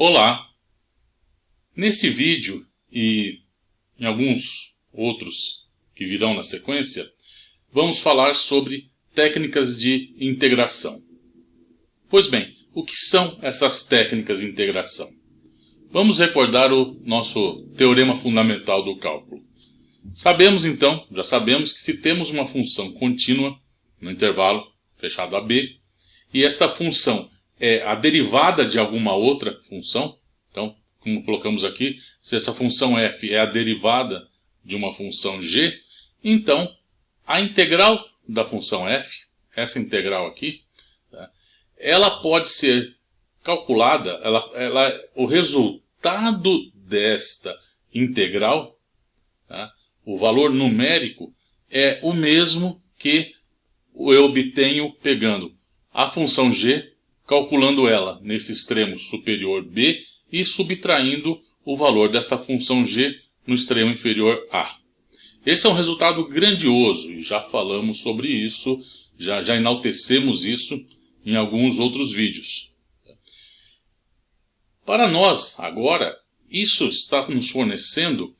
Olá! Nesse vídeo e em alguns outros que virão na sequência, vamos falar sobre técnicas de integração. Pois bem, o que são essas técnicas de integração? Vamos recordar o nosso teorema fundamental do cálculo. Sabemos então, já sabemos que se temos uma função contínua no intervalo fechado a b, e esta função é a derivada de alguma outra função, então, como colocamos aqui, se essa função f é a derivada de uma função g, então a integral da função f, essa integral aqui, ela pode ser calculada, o resultado desta integral, o valor numérico, é o mesmo que eu obtenho pegando a função g, calculando ela nesse extremo superior b e subtraindo o valor desta função g no extremo inferior a. Esse é um resultado grandioso e já falamos sobre isso, já enaltecemos isso em alguns outros vídeos. Para nós, agora, isso está nos fornecendo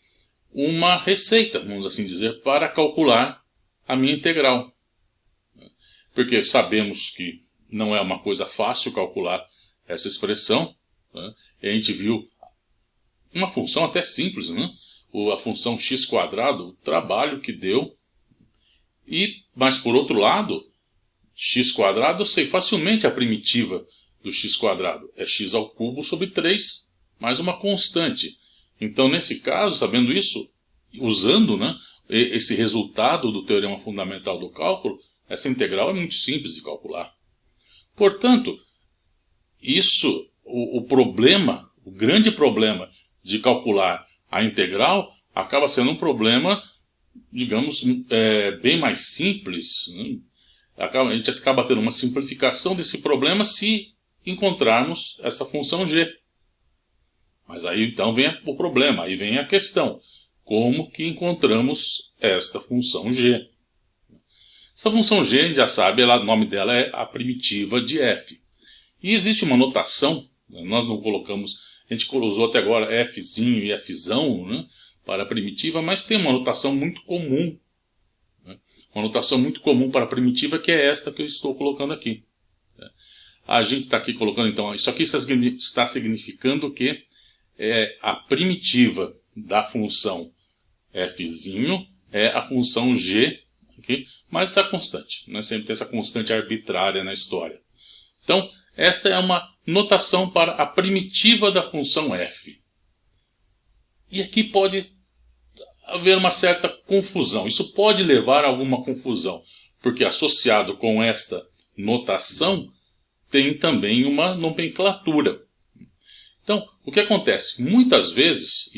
uma receita, vamos assim dizer, para calcular a minha integral. Porque sabemos que não é uma coisa fácil calcular essa expressão. E a gente viu uma função até simples, a função x², o trabalho que deu. Mas por outro lado, x² eu sei facilmente a primitiva do x². É x³ sobre 3 mais uma constante. Então, nesse caso, sabendo isso, usando esse resultado do teorema fundamental do cálculo, essa integral é muito simples de calcular. Portanto, o grande problema de calcular a integral acaba sendo um problema, digamos, bem mais simples. A gente acaba tendo uma simplificação desse problema se encontrarmos essa função g. Mas aí então vem o problema, aí vem a questão. Como que encontramos esta função g? Essa função g, a gente já sabe, o nome dela é a primitiva de f. E existe uma notação, nós não colocamos, a gente usou até agora fzinho e fzão para a primitiva, mas tem uma notação muito comum. Uma notação muito comum para a primitiva, que é esta que eu estou colocando aqui. A gente está aqui colocando, então, isso aqui está significando que a primitiva da função fzinho é a função g, mas essa constante, sempre tem essa constante arbitrária na história. Então, esta é uma notação para a primitiva da função f. E aqui pode haver uma certa confusão. Isso pode levar a alguma confusão, porque associado com esta notação tem também uma nomenclatura. Então, o que acontece? Muitas vezes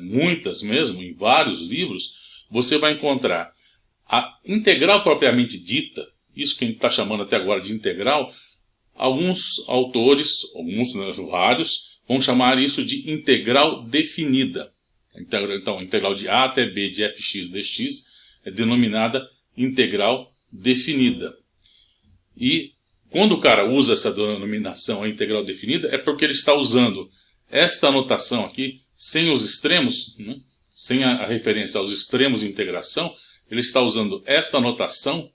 muitas mesmo, em vários livros, você vai encontrar a integral propriamente dita, isso que a gente está chamando até agora de integral, alguns autores, vários, vão chamar isso de integral definida. Então, a integral de a até b de fx dx é denominada integral definida. E quando o cara usa essa denominação, a integral definida, é porque ele está usando esta notação aqui, sem os extremos, sem a referência aos extremos de integração, ele está usando esta notação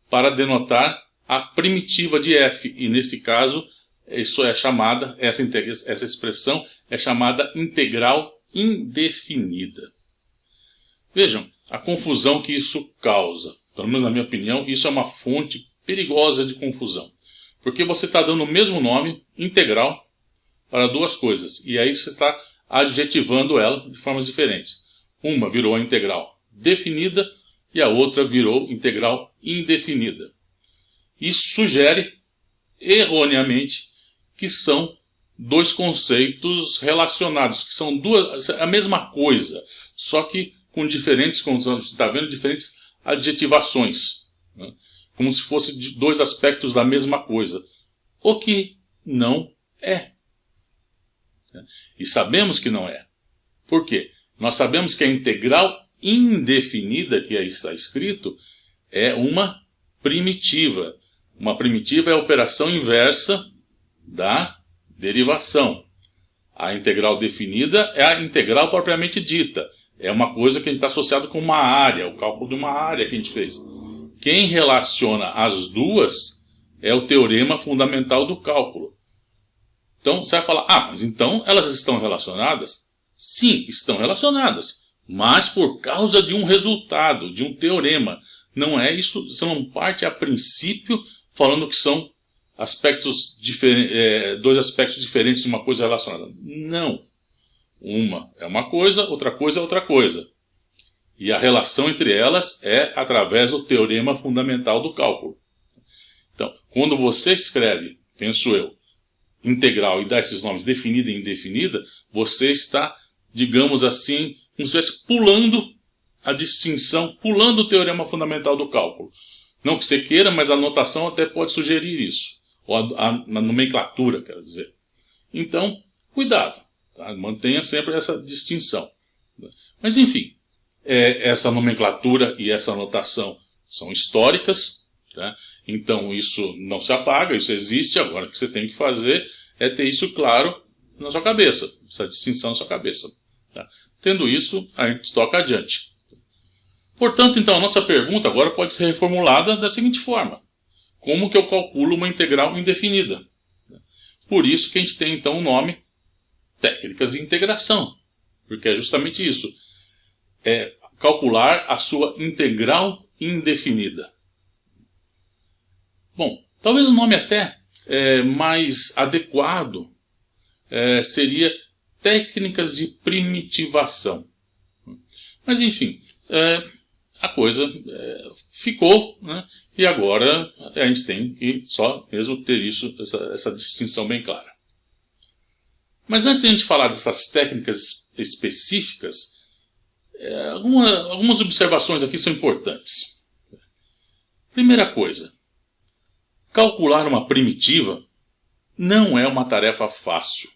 para denotar a primitiva de f. E nesse caso, essa expressão é chamada integral indefinida. Vejam a confusão que isso causa. Pelo menos na minha opinião, isso é uma fonte perigosa de confusão. Porque você está dando o mesmo nome, integral, para duas coisas. E aí você está adjetivando ela de formas diferentes. Uma virou a integral definida e a outra virou integral indefinida. Isso sugere, erroneamente, que são dois conceitos relacionados, que são a mesma coisa, só que com diferentes, como você está vendo, diferentes adjetivações. Como se fossem dois aspectos da mesma coisa. O que não é. E sabemos que não é. Por quê? Nós sabemos que a integral indefinida que aí está escrito é uma primitiva. Uma primitiva é a operação inversa da derivação. A integral definida é a integral propriamente dita. É uma coisa que a gente está associado com uma área, o cálculo de uma área que a gente fez. Quem relaciona as duas é o teorema fundamental do cálculo. Então você vai falar, mas então elas estão relacionadas? Sim, estão relacionadas, mas por causa de um resultado, de um teorema. Não é isso, você não parte a princípio falando que são dois aspectos diferentes de uma coisa relacionada. Não. Uma é uma coisa é outra coisa. E a relação entre elas é através do teorema fundamental do cálculo. Então, quando você escreve, penso eu, integral e dá esses nomes definida e indefinida, você está, digamos assim, como se estivesse pulando a distinção, pulando o teorema fundamental do cálculo. Não que você queira, mas a notação até pode sugerir isso. Ou a nomenclatura, quero dizer. Então, cuidado. Tá? Mantenha sempre essa distinção. Mas, enfim, essa nomenclatura e essa notação são históricas. Tá? Então, isso não se apaga, isso existe. Agora, o que você tem que fazer é ter isso claro na sua cabeça. Essa distinção na sua cabeça. Tá? Tendo isso, a gente toca adiante. Portanto, então, a nossa pergunta agora pode ser reformulada da seguinte forma. Como que eu calculo uma integral indefinida? Por isso que a gente tem, então, o nome técnicas de integração. Porque é justamente isso. É calcular a sua integral indefinida. Bom, talvez o nome até mais adequado seria técnicas de primitivação. Mas, enfim, a coisa ficou, né? E agora a gente tem que só mesmo ter essa distinção bem clara. Mas antes de a gente falar dessas técnicas específicas, algumas observações aqui são importantes. Primeira coisa, calcular uma primitiva não é uma tarefa fácil,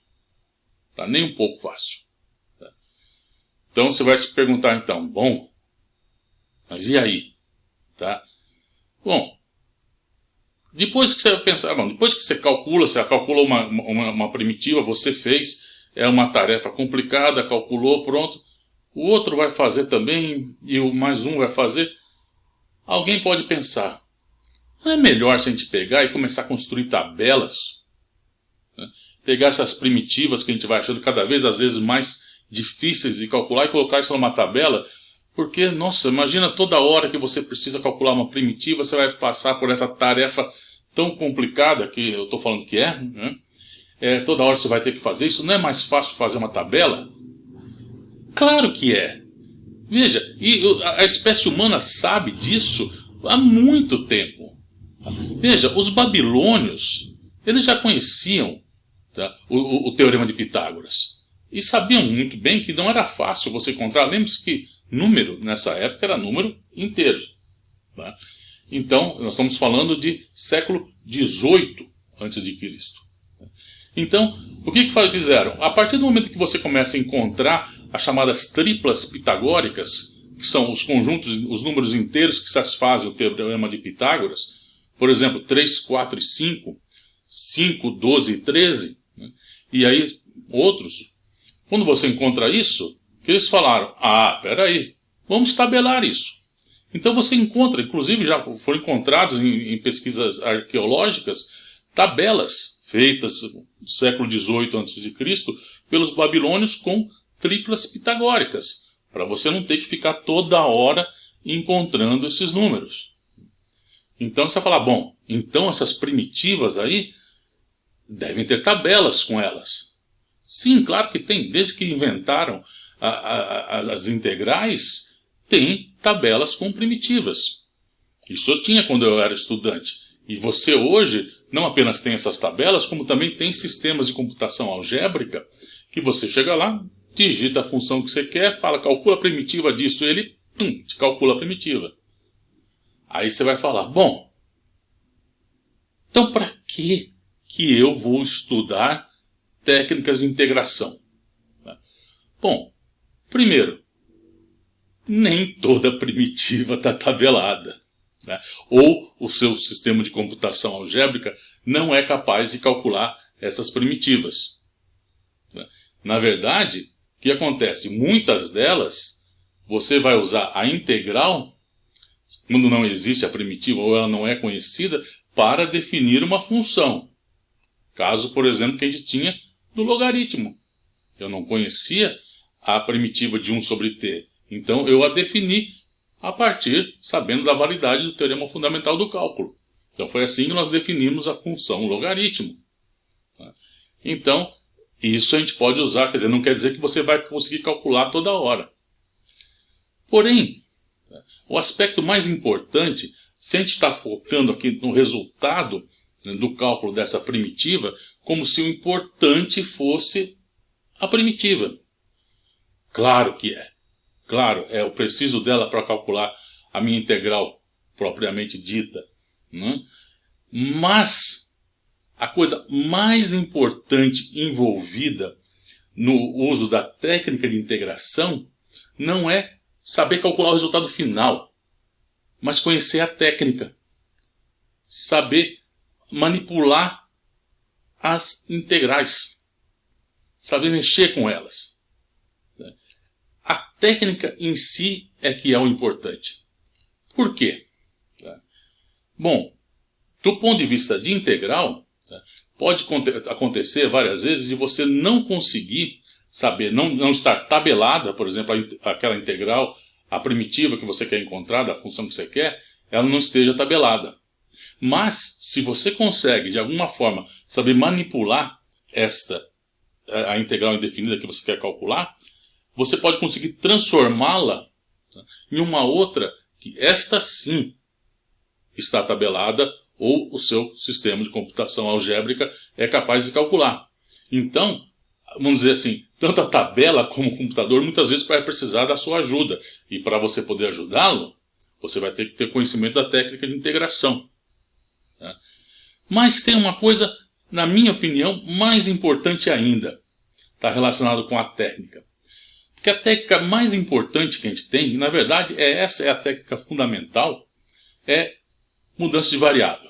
tá? Nem um pouco fácil. Tá? Então você vai se perguntar então, bom, mas e aí? Tá? Bom, depois que você pensar, depois que você calculou uma primitiva, você fez, é uma tarefa complicada, calculou, pronto. O outro vai fazer também, e o mais um vai fazer. Alguém pode pensar, não é melhor se a gente pegar e começar a construir tabelas? Né? Pegar essas primitivas que a gente vai achando cada vez, às vezes, mais difíceis de calcular e colocar isso numa tabela. Porque, nossa, imagina toda hora que você precisa calcular uma primitiva, você vai passar por essa tarefa tão complicada que eu estou falando que né? Toda hora você vai ter que fazer isso. Não é mais fácil fazer uma tabela? Claro que é. Veja, e a espécie humana sabe disso há muito tempo. Veja, os babilônios, eles já conheciam, tá, o Teorema de Pitágoras. E sabiam muito bem que não era fácil você encontrar. Lembre-se que número, nessa época, era número inteiro. Tá? Então, nós estamos falando de século XVIII a.C. Então, o que fizeram? A partir do momento que você começa a encontrar as chamadas triplas pitagóricas, que são os conjuntos, os números inteiros que satisfazem o Teorema de Pitágoras, por exemplo, 3, 4 e 5, 5, 12 e 13, né? E aí outros, quando você encontra isso, eles falaram, peraí, vamos tabelar isso. Então você encontra, inclusive já foram encontrados em pesquisas arqueológicas, tabelas feitas no século XVIII a.C. pelos babilônios com triplas pitagóricas, para você não ter que ficar toda hora encontrando esses números. Então você vai falar, bom, então essas primitivas aí devem ter tabelas com elas. Sim, claro que tem, desde que inventaram as integrais, tem tabelas com primitivas. Isso eu tinha quando eu era estudante. E você hoje não apenas tem essas tabelas, como também tem sistemas de computação algébrica, que você chega lá, digita a função que você quer, fala, calcula a primitiva disso, e ele te calcula a primitiva. Aí você vai falar, bom, então para que eu vou estudar técnicas de integração? Bom, primeiro, nem toda primitiva está tabelada. Né? Ou o seu sistema de computação algébrica não é capaz de calcular essas primitivas. Na verdade, o que acontece? Muitas delas, você vai usar a integral, quando não existe a primitiva ou ela não é conhecida, para definir uma função. Caso, por exemplo, que a gente tinha do logaritmo. Eu não conhecia a primitiva de 1 sobre t. Então, eu a defini a partir, sabendo da validade do teorema fundamental do cálculo. Então, foi assim que nós definimos a função logaritmo. Então, isso a gente pode usar, quer dizer, não quer dizer que você vai conseguir calcular toda hora. Porém, o aspecto mais importante, se a gente está focando aqui no resultado do cálculo dessa primitiva, como se o importante fosse a primitiva. Claro que é. Claro, eu preciso dela para calcular a minha integral propriamente dita. Né? Mas a coisa mais importante envolvida no uso da técnica de integração não é saber calcular o resultado final, mas conhecer a técnica. Saber manipular as integrais. Saber mexer com elas. A técnica em si é que é o importante. Por quê? Bom, do ponto de vista de integral, pode acontecer várias vezes de você não conseguir saber, não estar tabelada, por exemplo, aquela integral, a primitiva que você quer encontrar, da função que você quer, ela não esteja tabelada. Mas, se você consegue, de alguma forma, saber manipular a integral indefinida que você quer calcular, você pode conseguir transformá-la em uma outra que esta sim está tabelada ou o seu sistema de computação algébrica é capaz de calcular. Então, vamos dizer assim, tanto a tabela como o computador muitas vezes vai precisar da sua ajuda. E para você poder ajudá-lo, você vai ter que ter conhecimento da técnica de integração. Mas tem uma coisa, na minha opinião, mais importante ainda. Está relacionado com a técnica. Porque a técnica mais importante que a gente tem, e na verdade essa é a técnica fundamental, é mudança de variável.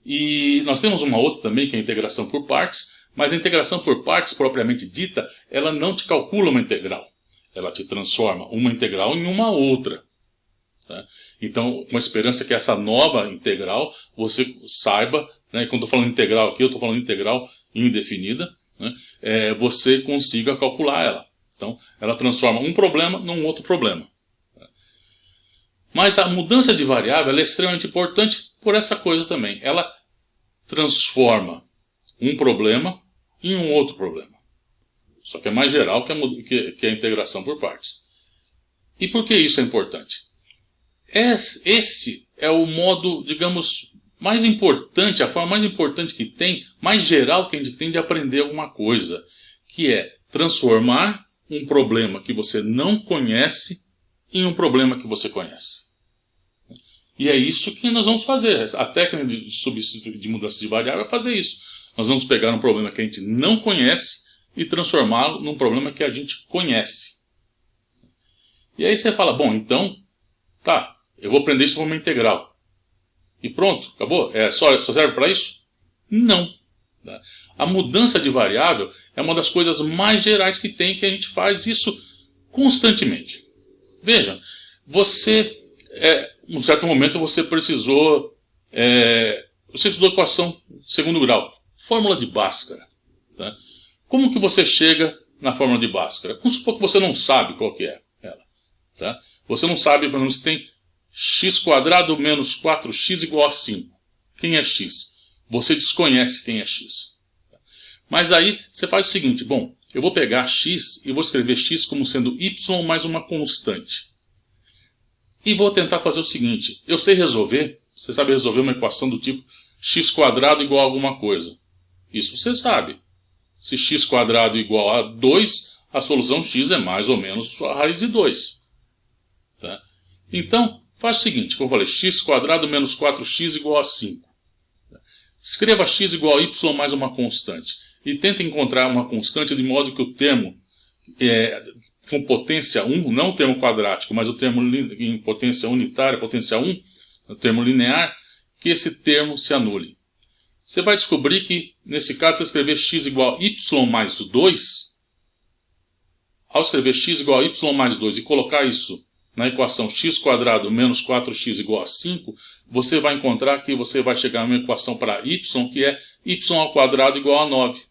E nós temos uma outra também, que é a integração por partes, mas a integração por partes, propriamente dita, ela não te calcula uma integral. Ela te transforma uma integral em uma outra. Então, com a esperança que essa nova integral, você saiba, quando eu estou falando integral aqui, eu estou falando integral indefinida, você consiga calcular ela. Então, ela transforma um problema num outro problema. Mas a mudança de variável é extremamente importante por essa coisa também. Ela transforma um problema em um outro problema. Só que é mais geral que a integração por partes. E por que isso é importante? Esse é o modo, digamos, mais importante, a forma mais importante que tem, mais geral que a gente tem de aprender alguma coisa, que é transformar um problema que você não conhece em um problema que você conhece. E é isso que nós vamos fazer. A técnica de mudança de variável é fazer isso. Nós vamos pegar um problema que a gente não conhece e transformá-lo num problema que a gente conhece. E aí você fala, bom, então, tá, eu vou aprender isso como uma integral. E pronto, acabou? Só serve para isso? Não. A mudança de variável é uma das coisas mais gerais que tem, que a gente faz isso constantemente. Veja, em um certo momento você precisou, você estudou equação de segundo grau, fórmula de Bhaskara. Tá? Como que você chega na fórmula de Bhaskara? Vamos supor que você não sabe qual que é ela. Tá? Você não sabe, por exemplo, se tem x² menos 4x igual a 5. Quem é x? Você desconhece quem é x. Mas aí você faz o seguinte, bom, eu vou pegar x e vou escrever x como sendo y mais uma constante. E vou tentar fazer o seguinte, eu sei resolver, você sabe resolver uma equação do tipo x² igual a alguma coisa. Isso você sabe. Se x² igual a 2, a solução x é mais ou menos a raiz de 2. Tá? Então, faz o seguinte, como eu falei, x² menos 4x igual a 5. Escreva x igual a y mais uma constante. E tenta encontrar uma constante de modo que o termo com potência 1, não o termo quadrático, mas o termo em potência unitária, potência 1, o termo linear, que esse termo se anule. você vai descobrir que, nesse caso, se escrever x igual a y mais 2, ao escrever x igual a y mais 2 e colocar isso na equação x² menos 4x igual a 5, você vai encontrar que você vai chegar a uma equação para y, que é y² igual a 9.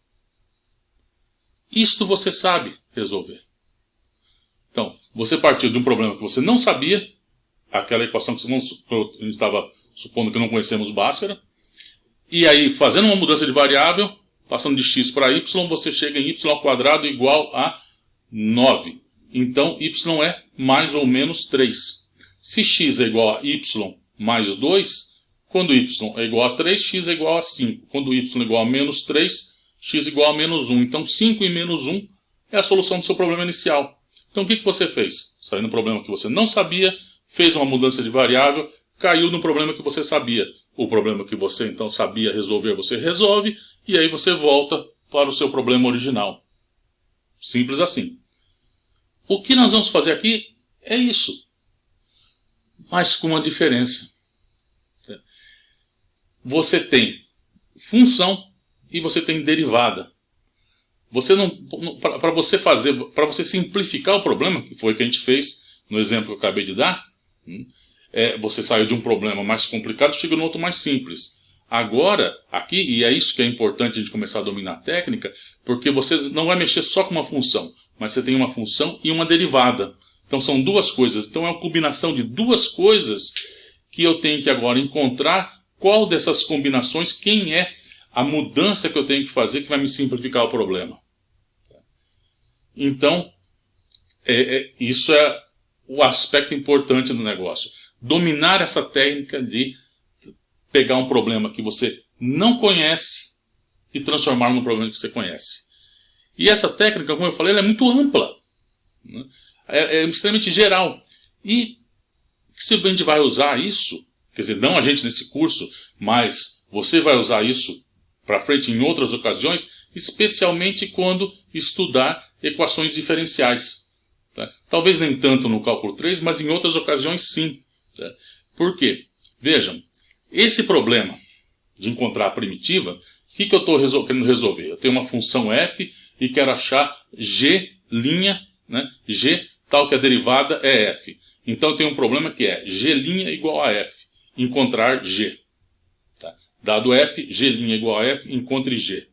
Isto você sabe resolver. Então, você partiu de um problema que você não sabia, aquela equação que a gente estava supondo que não conhecemos Bhaskara, e aí, fazendo uma mudança de variável, passando de x para y, você chega em y² igual a 9. Então, y é mais ou menos 3. Se x é igual a y mais 2, quando y é igual a 3, x é igual a 5. Quando y é igual a menos 3, x é igual a menos 1. Então, 5 e menos 1 é a solução do seu problema inicial. Então, o que você fez? Saiu no problema que você não sabia, fez uma mudança de variável, caiu no problema que você sabia. O problema que você, então, sabia resolver, você resolve, e aí você volta para o seu problema original. Simples assim. O que nós vamos fazer aqui é isso, mas com uma diferença. Você tem função e você tem derivada. Você para você simplificar o problema, que foi o que a gente fez no exemplo que eu acabei de dar, você saiu de um problema mais complicado e chegou no outro mais simples. Agora, aqui, e é isso que é importante a gente começar a dominar a técnica, porque você não vai mexer só com uma função, mas você tem uma função e uma derivada. Então são duas coisas. Então é uma combinação de duas coisas que eu tenho que agora encontrar qual dessas combinações, quem é a mudança que eu tenho que fazer que vai me simplificar o problema. Então, isso é o aspecto importante do negócio. Dominar essa técnica de pegar um problema que você não conhece e transformar num problema que você conhece. E essa técnica, como eu falei, ela é muito ampla. Né? É extremamente geral. E se a gente vai usar isso, quer dizer, não a gente nesse curso, mas você vai usar isso para frente em outras ocasiões, especialmente quando estudar equações diferenciais. Tá? Talvez nem tanto no cálculo 3, mas em outras ocasiões sim. Tá? Por quê? Vejam, esse problema de encontrar a primitiva, o que eu estou querendo resolver? Eu tenho uma função f e quero achar g', né? G, tal que a derivada é f. Então eu tenho um problema que é g' igual a f. Encontrar g. Tá? Dado f, g' igual a f, encontre g.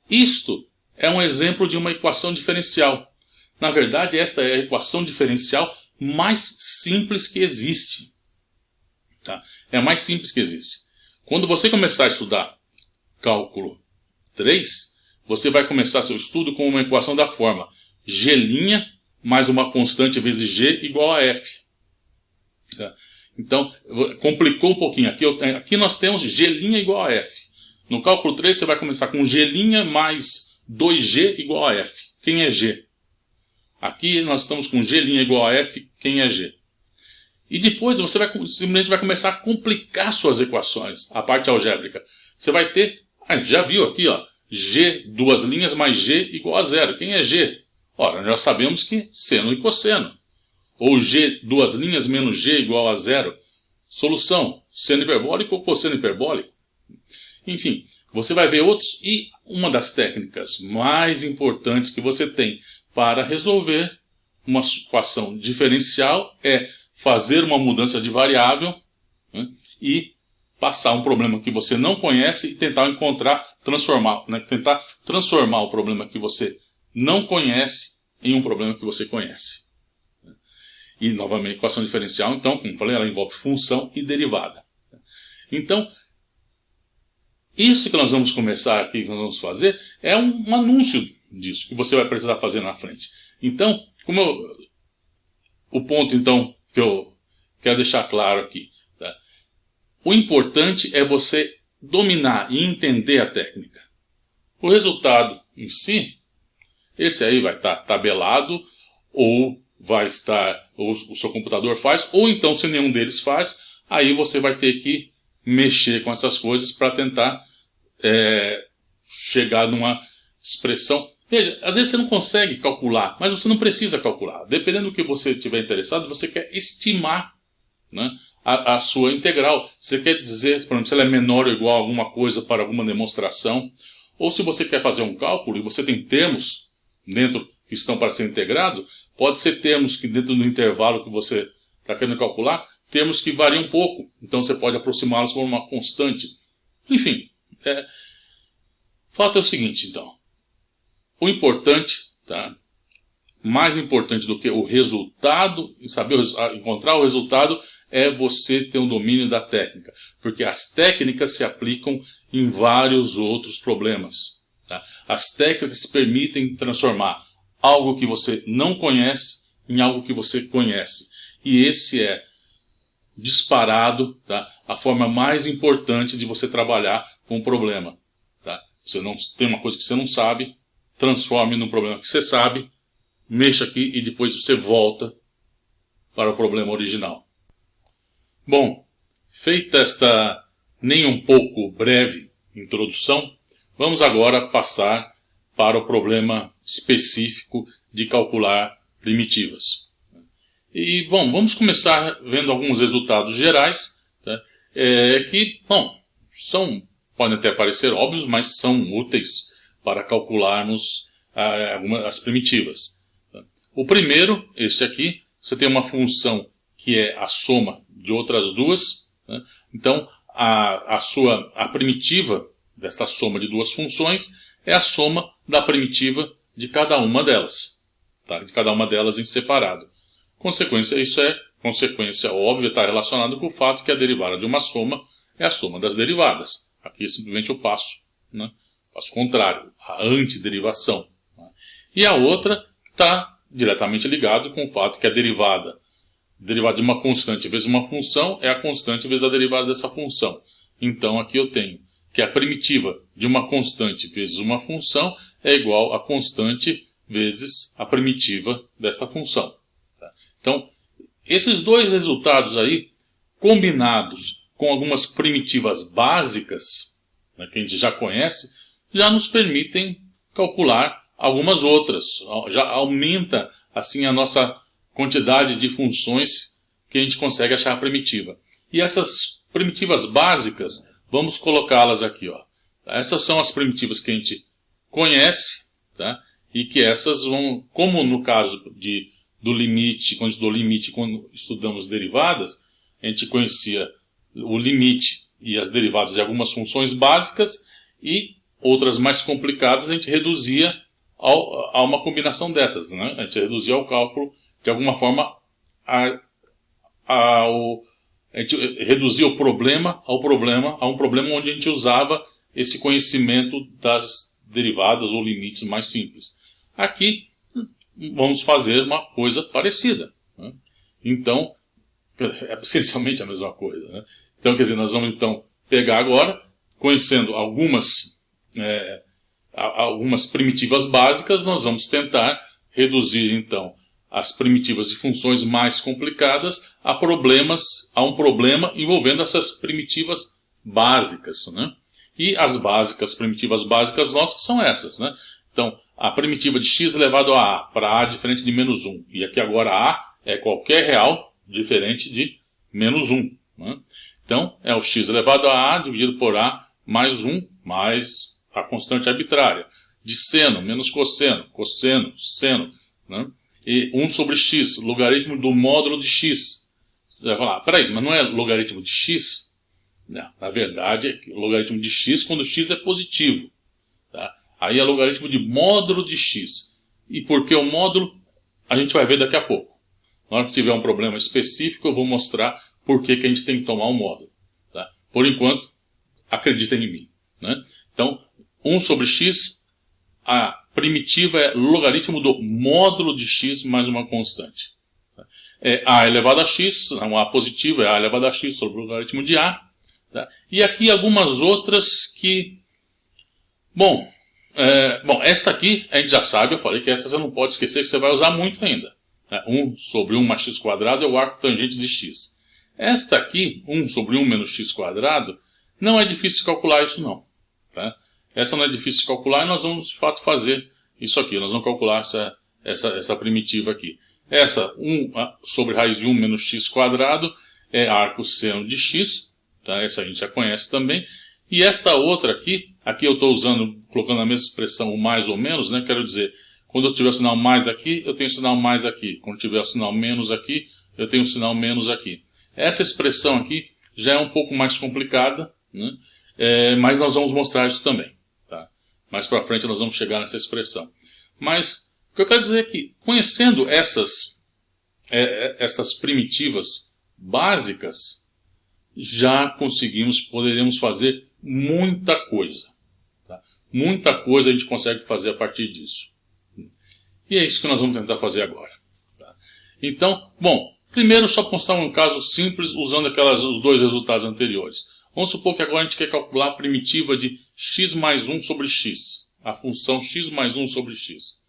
Isto é um exemplo de uma equação diferencial. Na verdade, esta é a equação diferencial mais simples que existe. Tá? É a mais simples que existe. Quando você começar a estudar cálculo 3, você vai começar seu estudo com uma equação da forma g' mais uma constante vezes g igual a f. Tá? Então, complicou um pouquinho. Aqui nós temos g' igual a f. No cálculo 3, você vai começar com g' mais 2g igual a f. Quem é g? Aqui nós estamos com g' igual a f. Quem é g? E depois você simplesmente vai começar a complicar suas equações, a parte algébrica. Você vai ter, já viu aqui, ó, g, duas linhas mais g igual a zero. Quem é g? Ora, nós sabemos que seno e cosseno. Ou g, duas linhas menos g igual a zero. Solução, seno hiperbólico ou cosseno hiperbólico. Enfim, você vai ver outros. E uma das técnicas mais importantes que você tem para resolver uma equação diferencial é fazer uma mudança de variável, né, e passar um problema que você não conhece e tentar tentar transformar o problema que você não conhece em um problema que você conhece. E, novamente, equação diferencial, então, como falei, ela envolve função e derivada. Então, isso que nós vamos começar aqui, que nós vamos fazer, é um anúncio disso, que você vai precisar fazer na frente. Então, o ponto, então, que eu quero deixar claro aqui. Tá? O importante é você dominar e entender a técnica. O resultado em si, esse aí vai estar tabelado, ou vai estar, ou o seu computador faz, ou então se nenhum deles faz, aí você vai ter que mexer com essas coisas para tentar chegar numa expressão. Veja, às vezes você não consegue calcular, mas você não precisa calcular. Dependendo do que você estiver interessado, você quer estimar, né, a sua integral. Você quer dizer, por exemplo, se ela é menor ou igual a alguma coisa para alguma demonstração, ou se você quer fazer um cálculo e você tem termos dentro que estão para ser integrados, pode ser termos que dentro do intervalo que você está querendo calcular, termos que variam um pouco. Então você pode aproximá-los por uma constante. Enfim, o fato é o seguinte, então. O importante, tá? Mais importante do que o resultado, e saber encontrar o resultado, é você ter um domínio da técnica. Porque as técnicas se aplicam em vários outros problemas. Tá? As técnicas permitem transformar algo que você não conhece em algo que você conhece. E esse é, disparado, tá? A forma mais importante de você trabalhar com o problema. Tá? Você não tem uma coisa que você não sabe, transforme num problema que você sabe, mexa aqui e depois você volta para o problema original. Bom, feita esta nem um pouco breve introdução, vamos agora passar para o problema específico de calcular primitivas. E, bom, vamos começar vendo alguns resultados gerais, tá? Que, bom, podem até parecer óbvios, mas são úteis para calcularmos as primitivas. Tá? O primeiro, este aqui, você tem uma função que é a soma de outras duas. Né? Então, a primitiva desta soma de duas funções é a soma da primitiva de cada uma delas. Tá? De cada uma delas em separado. Consequência, isso é consequência óbvia, está relacionado com o fato que a derivada de uma soma é a soma das derivadas. Aqui é simplesmente o passo, né? Passo contrário, a antiderivação. Né? E a outra está diretamente ligado com o fato que a derivada de uma constante vezes uma função é a constante vezes a derivada dessa função. Então aqui eu tenho que a primitiva de uma constante vezes uma função é igual a constante vezes a primitiva desta função. Tá? Então, esses dois resultados aí, combinados com algumas primitivas básicas, né, que a gente já conhece, já nos permitem calcular algumas outras. Já aumenta assim a nossa quantidade de funções que a gente consegue achar primitiva. E essas primitivas básicas, vamos colocá-las aqui. Ó. Essas são as primitivas que a gente conhece, tá? E que essas vão, como no caso do limite, quando estudamos derivadas, a gente conhecia o limite e as derivadas de algumas funções básicas e outras mais complicadas a gente reduzia a uma combinação dessas. Né? A gente reduzia ao cálculo, de alguma forma, a gente reduzia o problema a um problema onde a gente usava esse conhecimento das derivadas ou limites mais simples. Aqui, vamos fazer uma coisa parecida. Né? Então, é essencialmente a mesma coisa. Né? Então, quer dizer, nós vamos então pegar agora, conhecendo algumas primitivas básicas, nós vamos tentar reduzir então as primitivas de funções mais complicadas a um problema envolvendo essas primitivas básicas. Né? E as primitivas básicas nossas são essas. Né? Então, a primitiva de x elevado a para a diferente de menos 1. E aqui agora a é qualquer real diferente de menos 1. Né? Então, é o x elevado a dividido por a mais 1, mais a constante arbitrária. De seno menos cosseno, cosseno, seno. Né? E 1 sobre x, logaritmo do módulo de x. Você vai falar, peraí, mas não é logaritmo de x? Não, na verdade, é logaritmo de x quando x é positivo. Tá? Aí é logaritmo de módulo de x. E por que o módulo? A gente vai ver daqui a pouco. Na hora que tiver um problema específico, eu vou mostrar por que a gente tem que tomar o módulo. Tá? Por enquanto, acreditem em mim. Né? Então, 1 sobre x, a primitiva é logaritmo do módulo de x mais uma constante. Tá? É a elevado a x, não, a positiva é a elevado a x sobre o logaritmo de a. Tá? E aqui algumas outras que... Bom, esta aqui a gente já sabe, eu falei que essa você não pode esquecer que você vai usar muito ainda. 1 sobre 1 mais x quadrado é o arco tangente de x. Esta aqui, 1 sobre 1 menos x quadrado, não é difícil calcular isso não. Tá? Essa não é difícil de calcular e nós vamos de fato fazer isso aqui. Nós vamos calcular essa primitiva aqui. Essa 1 sobre raiz de 1 menos x quadrado é arco seno de x, tá? Essa a gente já conhece também. E esta outra aqui eu estou colocando a mesma expressão, o mais ou menos, né? Quero dizer, quando eu tiver o sinal mais aqui, eu tenho o sinal mais aqui. Quando tiver o sinal menos aqui, eu tenho o sinal menos aqui. Essa expressão aqui já é um pouco mais complicada, né? Mas nós vamos mostrar isso também. Tá? Mais para frente nós vamos chegar nessa expressão. Mas o que eu quero dizer é que, conhecendo essas primitivas básicas, já poderemos fazer muita coisa. Tá? Muita coisa a gente consegue fazer a partir disso. E é isso que nós vamos tentar fazer agora. Tá? Então, bom, primeiro só mostrar um caso simples usando os dois resultados anteriores. Vamos supor que agora a gente quer calcular a primitiva de x mais 1 sobre x. A função x mais 1 sobre x.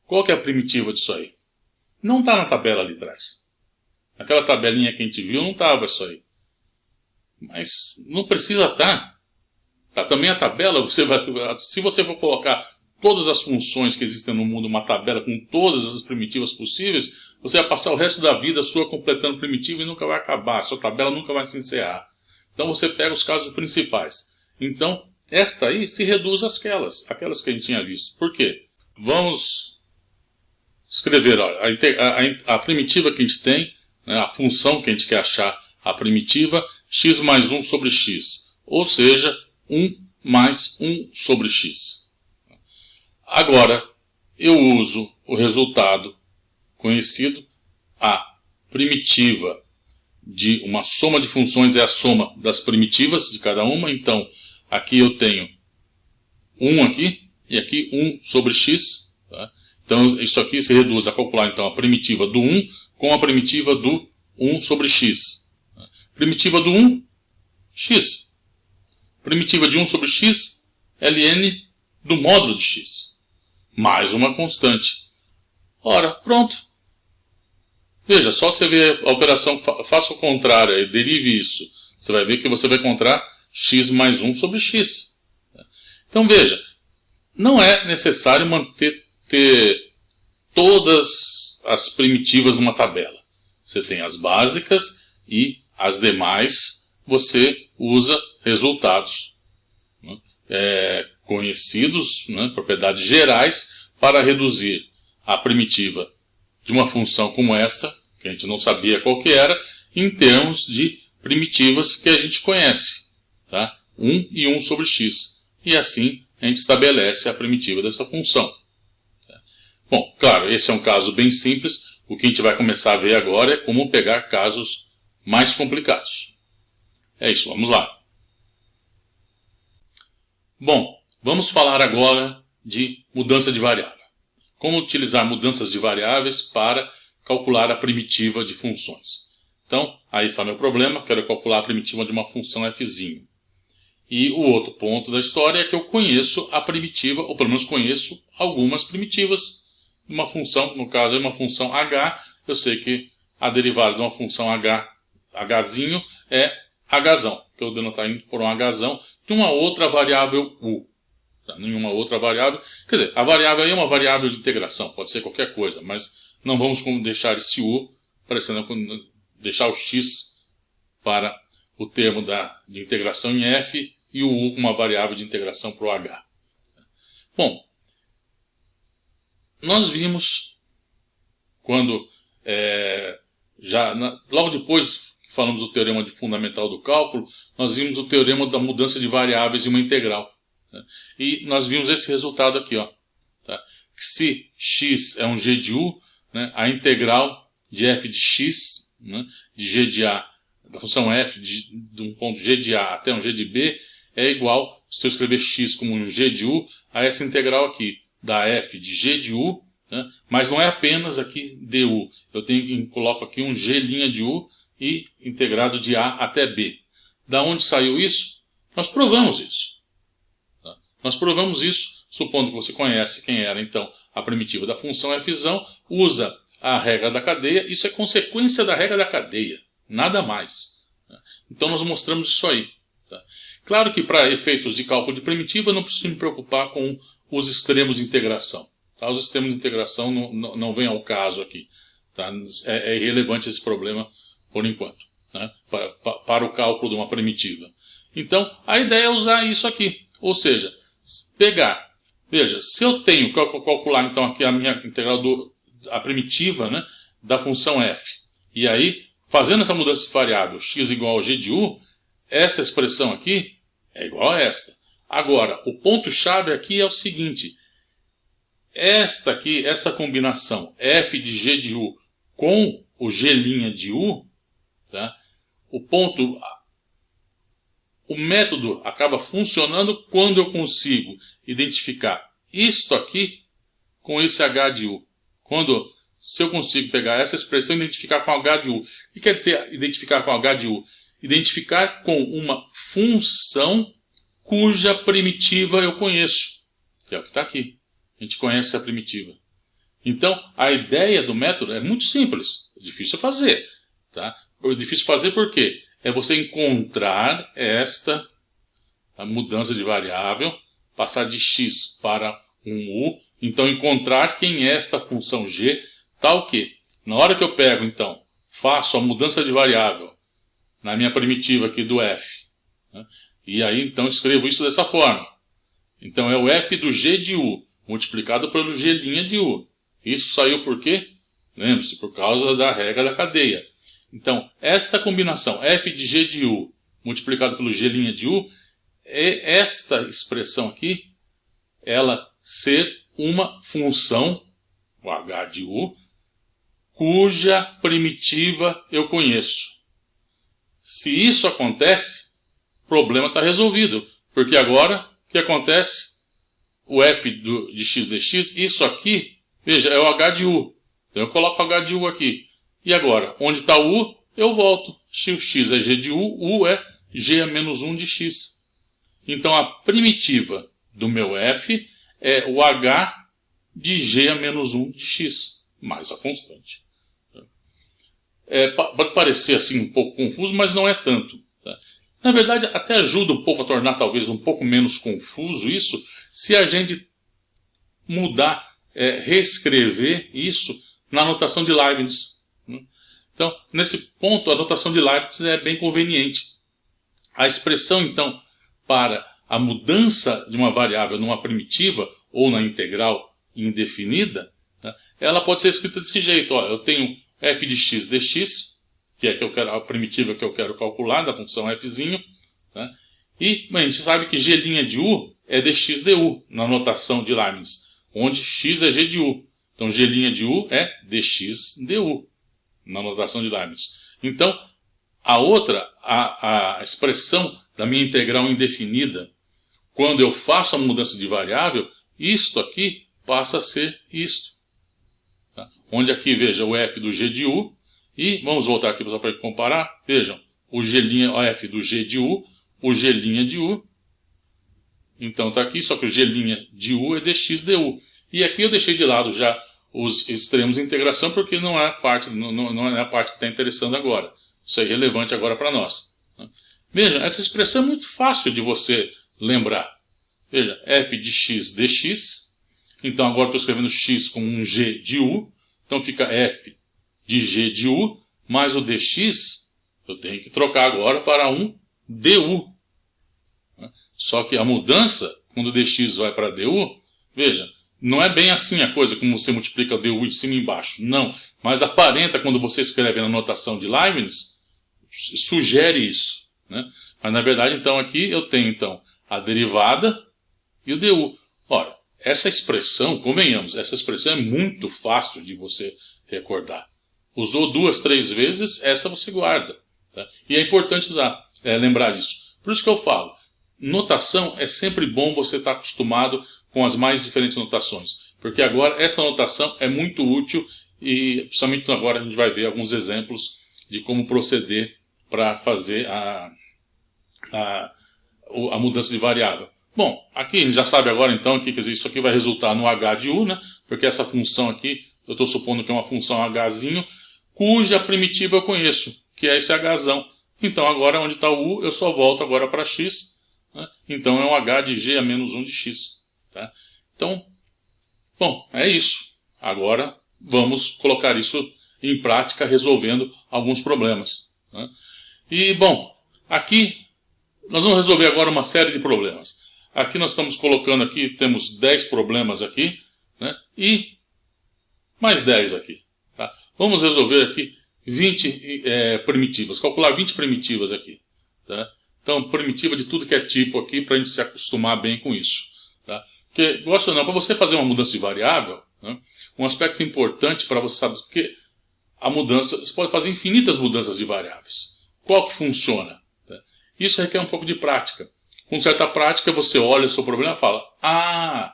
Qual que é a primitiva disso aí? Não está na tabela ali atrás. Aquela tabelinha que a gente viu não estava isso aí. Mas não precisa estar. Tá? Também a tabela, se você for colocar todas as funções que existem no mundo, uma tabela com todas as primitivas possíveis, você vai passar o resto da vida sua completando primitiva e nunca vai acabar. A sua tabela nunca vai se encerrar. Então você pega os casos principais. Então, esta aí se reduz àquelas que a gente tinha visto. Por quê? Vamos escrever a primitiva que a gente tem, né, a função que a gente quer achar, a primitiva, x mais 1 sobre x. Ou seja, 1 mais 1 sobre x. Agora, eu uso o resultado conhecido, a primitiva de uma soma de funções é a soma das primitivas de cada uma. Então, aqui eu tenho 1 aqui, e aqui 1 sobre x. Tá? Então, isso aqui se reduz a calcular então, a primitiva do 1 com a primitiva do 1 sobre x. Primitiva do 1, x. Primitiva de 1 sobre x, ln do módulo de x. Mais uma constante. Ora, pronto. Veja, só você ver a operação, faça o contrário, e derive isso. Você vai ver que você vai encontrar x mais 1 sobre x. Então veja, não é necessário ter todas as primitivas numa tabela. Você tem as básicas e as demais você usa resultados, né, conhecidos, né, propriedades gerais, para reduzir a primitiva de uma função como essa, que a gente não sabia qual que era, em termos de primitivas que a gente conhece. Tá? 1 e 1 sobre x. E assim a gente estabelece a primitiva dessa função. Bom, claro, esse é um caso bem simples. O que a gente vai começar a ver agora é como pegar casos mais complicados. É isso, vamos lá. Bom, vamos falar agora de mudança de variável. Como utilizar mudanças de variáveis para calcular a primitiva de funções. Então, aí está meu problema, quero calcular a primitiva de uma função f'. E o outro ponto da história é que eu conheço a primitiva, ou pelo menos conheço algumas primitivas de uma função, no caso é uma função h, eu sei que a derivada de uma função hzinho é hzão, que eu denotar por um hzão de uma outra variável u. Nenhuma outra variável. Quer dizer, a variável aí é uma variável de integração, pode ser qualquer coisa, mas não vamos deixar esse u, deixar o x para o termo de integração em f e o u uma variável de integração para o h. Bom, nós vimos quando, logo depois que falamos do teorema fundamental do cálculo, nós vimos o teorema da mudança de variáveis em uma integral. E nós vimos esse resultado aqui, ó, tá? Se x é um g de u, né, a integral de f de x, né, de g de a, da função f de um ponto g de a até um g de b, é igual, se eu escrever x como um g de u, a essa integral aqui, da f de g de u, né, mas não é apenas aqui du. Eu coloco aqui um g' de u e integrado de a até b. Da onde saiu isso? Nós provamos isso. Nós provamos isso, supondo que você conhece quem era, então, a primitiva da função f', usa a regra da cadeia, isso é consequência da regra da cadeia, nada mais. Então nós mostramos isso aí. Claro que para efeitos de cálculo de primitiva eu não preciso me preocupar com os extremos de integração. Os extremos de integração não vêm ao caso aqui. É irrelevante esse problema por enquanto. né, para o cálculo de uma primitiva. Então, a ideia é usar isso aqui. Ou seja, pegar. Veja, se eu tenho que calcular então aqui a minha integral a primitiva, né, da função f, e aí, fazendo essa mudança de variável x igual a g de u, essa expressão aqui é igual a esta. Agora, o ponto-chave aqui é o seguinte: esta aqui, essa combinação f de g de u com o g' de u, tá? O método acaba funcionando quando eu consigo identificar isto aqui com esse h de u. Se eu consigo pegar essa expressão e identificar com h de u. O que quer dizer identificar com h de u? Identificar com uma função cuja primitiva eu conheço, que é o que está aqui. A gente conhece a primitiva. Então, a ideia do método é muito simples. É difícil fazer. Tá? É difícil fazer por quê? É você encontrar a mudança de variável, passar de x para um u, então encontrar quem é esta função g, tal que, na hora que eu pego, então, faço a mudança de variável na minha primitiva aqui do f, né? E aí, então, escrevo isso dessa forma. Então, é o f do g de u, multiplicado pelo g' de u. Isso saiu por quê? Lembre-se, por causa da regra da cadeia. Então, esta combinação f de g de u multiplicado pelo g' de u, é esta expressão aqui, ela ser uma função, o h de u, cuja primitiva eu conheço. Se isso acontece, o problema está resolvido. Porque agora, o que acontece? O f de x dx, isso aqui, veja, é o h de u. Então eu coloco o h de u aqui. E agora, onde está o u, eu volto. Se o x é g de u é g a menos 1 de x. Então a primitiva do meu f é o h de g a menos 1 de x, mais a constante. Pode parecer assim um pouco confuso, mas não é tanto. Tá? Na verdade, até ajuda um pouco a tornar talvez um pouco menos confuso isso, se a gente mudar, reescrever isso na notação de Leibniz. Então, nesse ponto, a notação de Leibniz é bem conveniente. A expressão, então, para a mudança de uma variável numa primitiva ou na integral indefinida, tá? Ela pode ser escrita desse jeito. Ó, eu tenho f de x dx, que é a primitiva que eu quero calcular, da função fzinho. Tá? E bem, a gente sabe que g' de u é dx du, na notação de Leibniz, onde x é g de u. Então, g' de u é dx du, na notação de Leibniz. Então, a outra, a expressão da minha integral indefinida, quando eu faço a mudança de variável, isto aqui passa a ser isto. Tá? Onde aqui, veja, o f do g de u, e vamos voltar aqui só para comparar, vejam, o f do g de u, o g' de u, então está aqui, só que o g' de u é dx du. E aqui eu deixei de lado já os extremos de integração, porque não é a parte que está interessando agora. Isso é irrelevante agora para nós. Veja, essa expressão é muito fácil de você lembrar. Veja, f de x dx. Então agora estou escrevendo x com um g de u. Então fica f de g de u, mais o dx, eu tenho que trocar agora para um du. Só que a mudança, quando o dx vai para du, veja, não é bem assim a coisa, como você multiplica o du de cima e embaixo. Não, mas aparenta quando você escreve na notação de Leibniz, sugere isso. Né? Mas na verdade, então, aqui eu tenho então, a derivada e o du. Ora, essa expressão, convenhamos, essa expressão é muito fácil de você recordar. Usou 2, 3 vezes, essa você guarda. Tá? E é importante lembrar disso. Por isso que eu falo, notação é sempre bom você estar acostumado com as mais diferentes notações. Porque agora essa notação é muito útil e, principalmente agora, a gente vai ver alguns exemplos de como proceder para fazer a mudança de variável. Bom, aqui a gente já sabe agora então que isso aqui vai resultar no h de u, né? Porque essa função aqui, eu estou supondo que é uma função hzinho, cuja primitiva eu conheço, que é esse hzão. Então agora onde está o u, eu só volto agora para x, né? Então é um h de g a menos 1 de x. Tá? Então, bom, é isso. Agora vamos colocar isso em prática resolvendo alguns problemas. Né? E, bom, aqui nós vamos resolver agora uma série de problemas. Aqui nós estamos colocando aqui, temos 10 problemas aqui, né? E mais 10 aqui. Tá? Vamos resolver aqui 20 primitivas, calcular 20 primitivas aqui. Tá? Então, primitiva de tudo que é tipo aqui, para a gente se acostumar bem com isso. Tá? Porque, gosto ou não, para você fazer uma mudança de variável, né, um aspecto importante para você saber, porque a mudança, você pode fazer infinitas mudanças de variáveis. Qual que funciona? Tá? Isso requer um pouco de prática. Com certa prática, você olha o seu problema e fala, ah,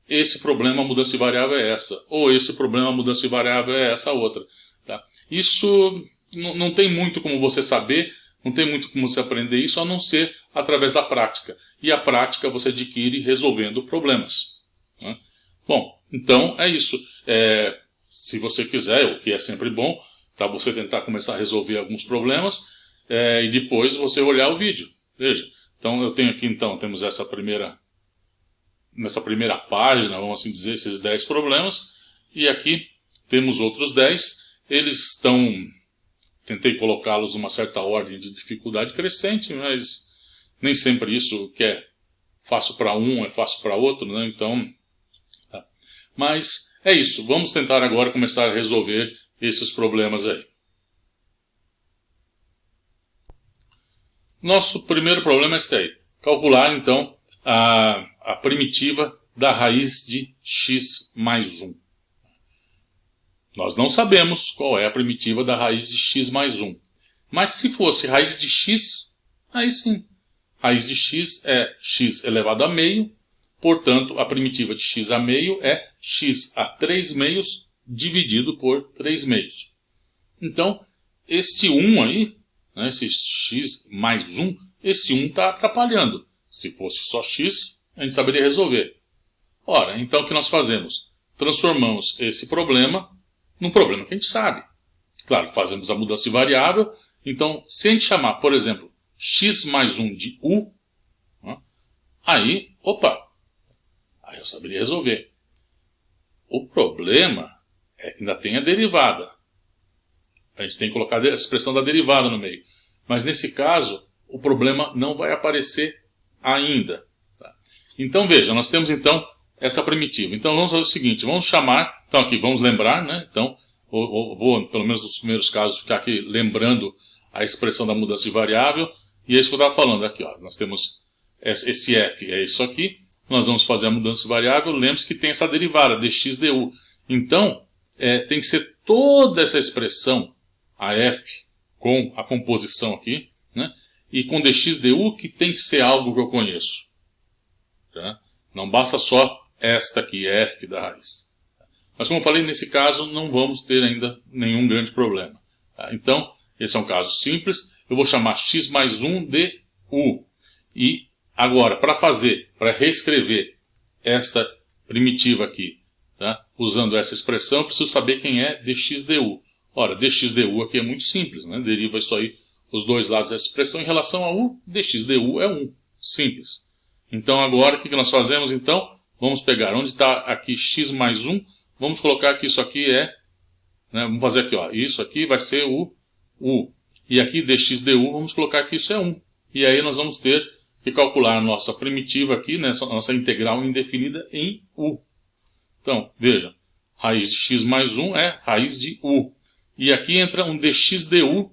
esse problema, a mudança de variável é essa. Ou esse problema, a mudança de variável é essa outra. Tá? Isso não tem muito como você saber, não tem muito como você aprender isso, a não ser através da prática. E a prática você adquire resolvendo problemas. Né? Bom, então é isso. Se você quiser, o que é sempre bom, tá, você tentar começar a resolver alguns problemas e depois você olhar o vídeo. Veja, então eu tenho aqui, então, temos nessa primeira página, vamos assim dizer, esses 10 problemas, e aqui temos outros 10. Eles estão, tentei colocá-los numa certa ordem de dificuldade crescente, mas nem sempre isso que é fácil para um é fácil para outro, né? Então, tá. Mas é isso, vamos tentar agora começar a resolver esses problemas aí. Nosso primeiro problema é este aí, calcular então a primitiva da raiz de x mais 1. Nós não sabemos qual é a primitiva da raiz de x mais 1. Mas se fosse raiz de x, aí sim. Raiz de x é x elevado a meio, portanto, a primitiva de x a meio é x a 3 meios dividido por 3 meios. Então, este 1 aí, né, esse x mais 1, esse 1 está atrapalhando. Se fosse só x, a gente saberia resolver. Ora, então o que nós fazemos? Transformamos esse problema num problema que a gente sabe. Claro, fazemos a mudança de variável. Então, se a gente chamar, por exemplo, x mais 1 de u, né, aí eu saberia resolver. O problema é que ainda tem a derivada. A gente tem que colocar a expressão da derivada no meio. Mas nesse caso, o problema não vai aparecer ainda. Tá? Então veja, nós temos então essa primitiva. Então vamos fazer o seguinte, vamos chamar, então aqui vamos lembrar, né? Então vou pelo menos nos primeiros casos ficar aqui lembrando a expressão da mudança de variável, e é isso que eu estava falando aqui, ó. Nós temos esse f, é isso aqui, nós vamos fazer a mudança de variável, lembre-se que tem essa derivada, dx du. Então tem que ser toda essa expressão, a f, com a composição aqui, né? E com dx du, que tem que ser algo que eu conheço. Tá? Não basta só esta aqui, f da raiz. Mas como eu falei, nesse caso não vamos ter ainda nenhum grande problema. Tá? Então, esse é um caso simples. Eu vou chamar x mais 1 de u. E agora, para reescrever esta primitiva aqui, tá? Usando essa expressão, eu preciso saber quem é dx du. Ora, dx du aqui é muito simples, né? Deriva isso aí, os dois lados da expressão em relação a u, dx du é 1. Simples. Então agora, o que nós fazemos então? Vamos pegar onde está aqui x mais 1, vamos colocar que isso aqui é, né, vamos fazer aqui, ó, isso aqui vai ser o u. E aqui dx du, vamos colocar que isso é 1. E aí nós vamos ter que calcular a nossa primitiva aqui, né, nossa integral indefinida em u. Então, veja, raiz de x mais 1 é raiz de u. E aqui entra um dx du,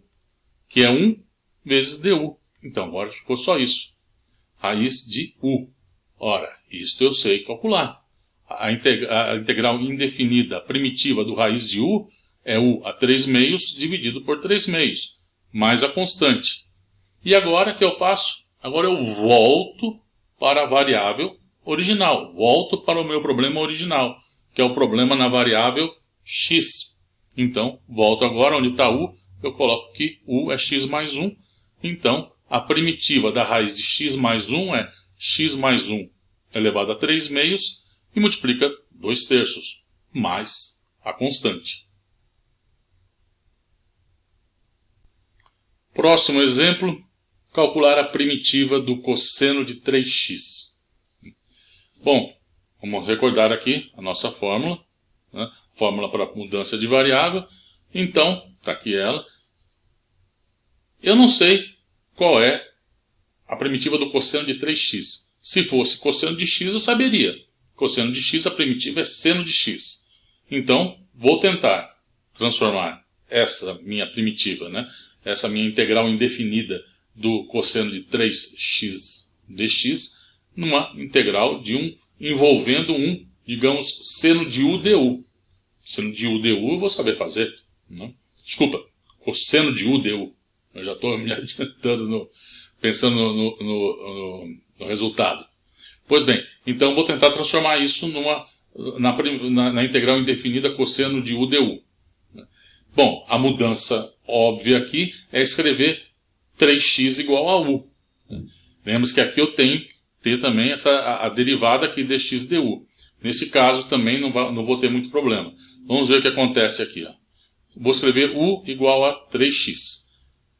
que é 1 vezes du. Então agora ficou só isso. Raiz de u. Ora, isto eu sei calcular. A integral indefinida primitiva do raiz de u é u a 3 meios dividido por 3 meios, mais a constante. E agora o que eu faço? Agora eu volto para a variável original. Volto para o meu problema original, que é o problema na variável x. Então, volto agora onde está u, eu coloco que u é x mais 1. Então, a primitiva da raiz de x mais 1 é x mais 1 elevado a 3 meios e multiplica 2 terços, mais a constante. Próximo exemplo, calcular a primitiva do cosseno de 3x. Bom, vamos recordar aqui a nossa fórmula, né? Fórmula para mudança de variável. Então, está aqui ela. eu não sei qual é a primitiva do cosseno de 3x. Se fosse cosseno de x, eu saberia. Cosseno de x, a primitiva é seno de x. Então, vou tentar transformar essa minha primitiva, né? Essa minha integral indefinida do cosseno de 3x dx, numa integral de envolvendo digamos, seno de u du. Seno de u du eu vou saber fazer. Não? Desculpa, cosseno de u du. Eu já estou me adiantando, pensando no resultado. Pois bem, então vou tentar transformar isso na integral indefinida cosseno de u du. Bom, a mudança óbvia aqui é escrever 3x igual a u. Lembre-se que aqui eu tenho que ter também a derivada aqui dx du. Nesse caso também não vou ter muito problema. Vamos ver o que acontece aqui. Ó. Vou escrever u igual a 3x.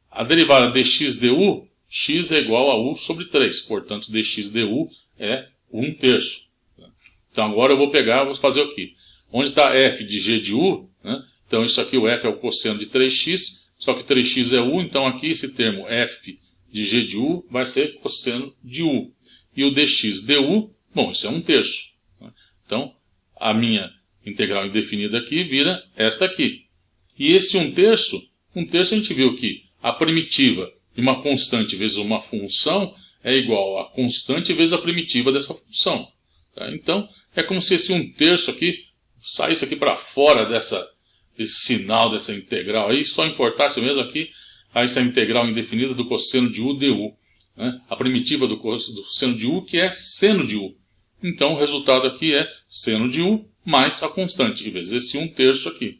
A derivada dx du, x é igual a u sobre 3. Portanto, dx du é 1/3. Então agora eu vou fazer o quê? Onde está f de g de u, né? Então isso aqui, o f é o cosseno de 3x, só que 3x é u, então aqui esse termo f de g de u vai ser cosseno de u. E o dx du, bom, isso é 1/3. Então, a minha integral indefinida aqui vira esta aqui. E esse 1/3 a gente viu que a primitiva de uma constante vezes uma função é igual a constante vezes a primitiva dessa função. Tá? Então, é como se esse 1/3 aqui saísse aqui para fora desse sinal, dessa integral aí, só importasse mesmo aqui essa integral indefinida do cosseno de u du. Né? A primitiva do cosseno de u, que é seno de u. Então, o resultado aqui é seno de u mais a constante, vezes esse 1/3 aqui.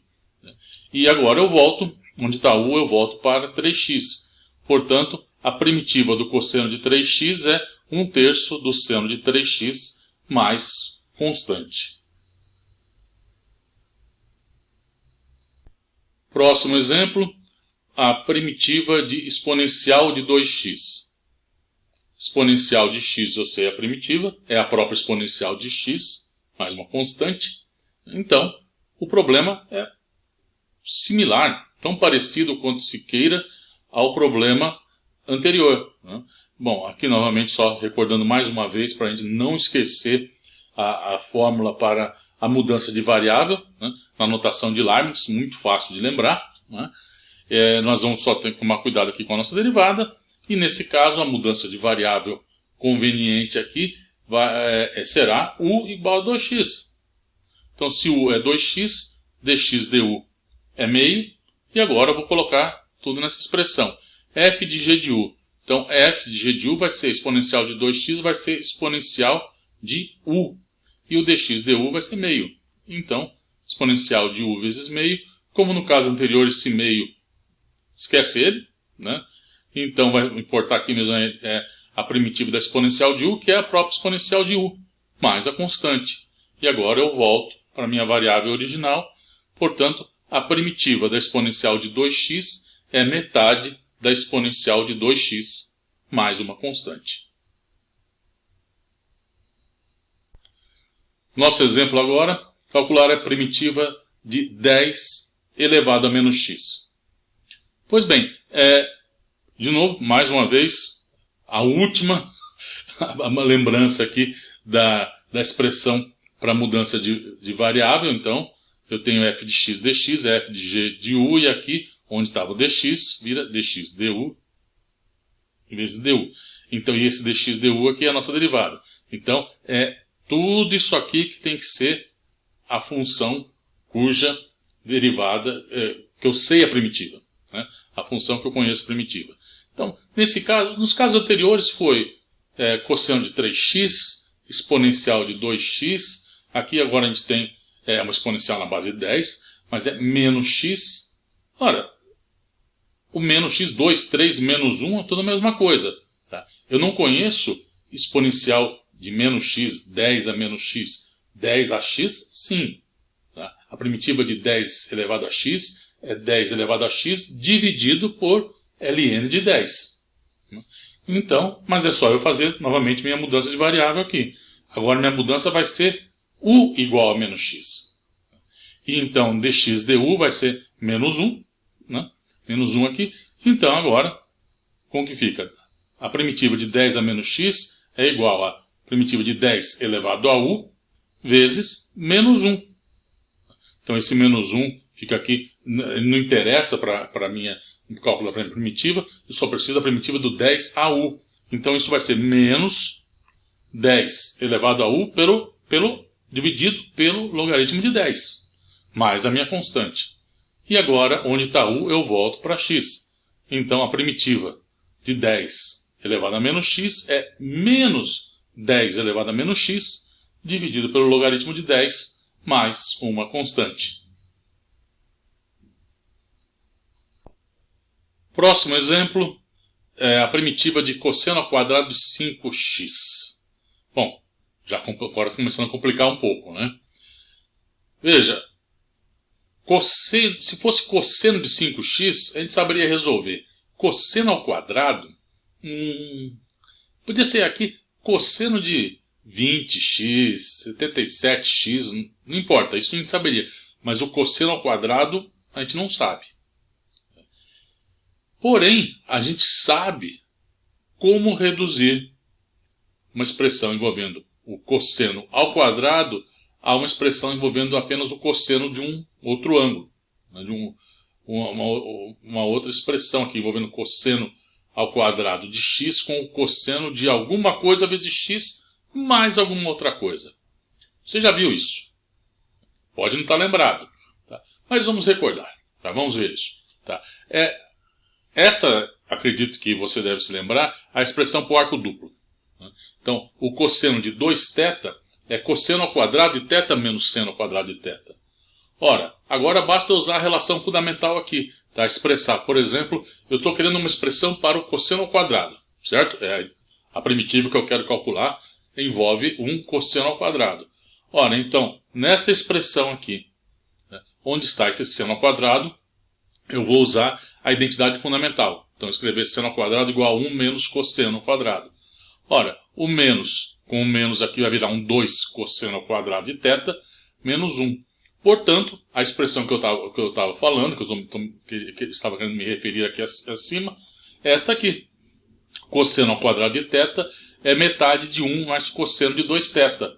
E agora eu volto, onde está u, eu volto para 3x. Portanto, a primitiva do cosseno de 3x é 1/3 do seno de 3x mais constante. Próximo exemplo, a primitiva de exponencial de 2x. Exponencial de x, eu sei a primitiva, é a própria exponencial de x, mais uma constante. Então, o problema é similar, tão parecido quanto se queira ao problema anterior. Né? Bom, aqui novamente só recordando mais uma vez para a gente não esquecer a fórmula para a mudança de variável, né? Na notação de Leibniz, muito fácil de lembrar. Né? Nós vamos só ter que tomar cuidado aqui com a nossa derivada, e nesse caso a mudança de variável conveniente aqui será u igual a 2x. Então se u é 2x, dx du é meio, e agora eu vou colocar tudo nessa expressão. F de g de u. Então f de g de u vai ser exponencial de 2x, vai ser exponencial de u. E o dx du vai ser meio. Então, exponencial de u vezes meio, como no caso anterior esse meio, esquece ele, né? Então vai importar aqui mesmo a primitiva da exponencial de u, que é a própria exponencial de u, mais a constante. E agora eu volto para a minha variável original, portanto, a primitiva da exponencial de 2x é metade da exponencial de 2x mais uma constante. Nosso exemplo agora, calcular a primitiva de 10 elevado a menos x. Pois bem, de novo, mais uma vez, a última uma lembrança aqui da expressão para mudança de variável. Então, eu tenho f de x dx, f de g de u, e aqui, onde estava o dx, vira dx du vezes du. Então, e esse dx du aqui é a nossa derivada. Então, é tudo isso aqui que tem que ser a função cuja derivada, que eu sei a primitiva. Né? A função que eu conheço a primitiva. Então, nesse caso, nos casos anteriores foi cosseno de 3x, exponencial de 2x. Aqui agora a gente tem uma exponencial na base de 10, mas é menos x. Ora, o menos x, 2, 3, menos 1 é tudo a mesma coisa. Tá? Eu não conheço exponencial de menos x, 10 a menos x, 10 a x, sim. Tá? A primitiva de 10 elevado a x é 10 elevado a x dividido por ln de 10. Então, mas é só eu fazer novamente minha mudança de variável aqui. Agora minha mudança vai ser u igual a menos x. E então dx du vai ser menos 1. Né? Menos 1 aqui. Então agora como que fica? A primitiva de 10 a menos x é igual a primitiva de 10 elevado a u vezes menos 1. Então esse menos 1 fica aqui, não interessa para o cálculo da primitiva, eu só preciso da primitiva do 10 a u. Então isso vai ser menos 10 elevado a u dividido pelo logaritmo de 10, mais a minha constante. E agora, onde está u, eu volto para x. Então a primitiva de 10 elevado a menos x é menos 10 elevado a menos x, dividido pelo logaritmo de 10, mais uma constante. Próximo exemplo é a primitiva de cosseno ao quadrado de 5x. Bom, agora está começando a complicar um pouco, né? Veja, se fosse cosseno de 5x, a gente saberia resolver. Cosseno ao quadrado, podia ser aqui cosseno de 20x, 77x, não importa, isso a gente saberia. Mas o cosseno ao quadrado a gente não sabe. Porém, a gente sabe como reduzir uma expressão envolvendo o cosseno ao quadrado a uma expressão envolvendo apenas o cosseno de um outro ângulo, né, de uma outra expressão aqui envolvendo cosseno ao quadrado de x com o cosseno de alguma coisa vezes x mais alguma outra coisa. Você já viu isso? Pode não estar lembrado, tá? Mas vamos recordar, tá? Vamos ver isso. Tá? Essa, acredito que você deve se lembrar, a expressão por arco duplo. Então, o cosseno de 2θ é cosseno ao quadrado de θ menos seno ao quadrado de θ. Ora, agora basta usar a relação fundamental aqui. Tá? Expressar, por exemplo, eu estou querendo uma expressão para o cosseno ao quadrado. Certo? A primitiva que eu quero calcular envolve um cosseno ao quadrado. Ora, então, nesta expressão aqui, né, onde está esse seno ao quadrado, eu vou usar a identidade fundamental. Então, escrever seno ao quadrado igual a 1 menos cosseno ao quadrado. Ora, o menos com o menos aqui vai virar um 2 cosseno ao quadrado de θ menos 1. Portanto, a expressão que eu estava falando, que eu estava querendo me referir aqui acima, é esta aqui. Cosseno ao quadrado de θ é metade de 1 mais cosseno de 2θ.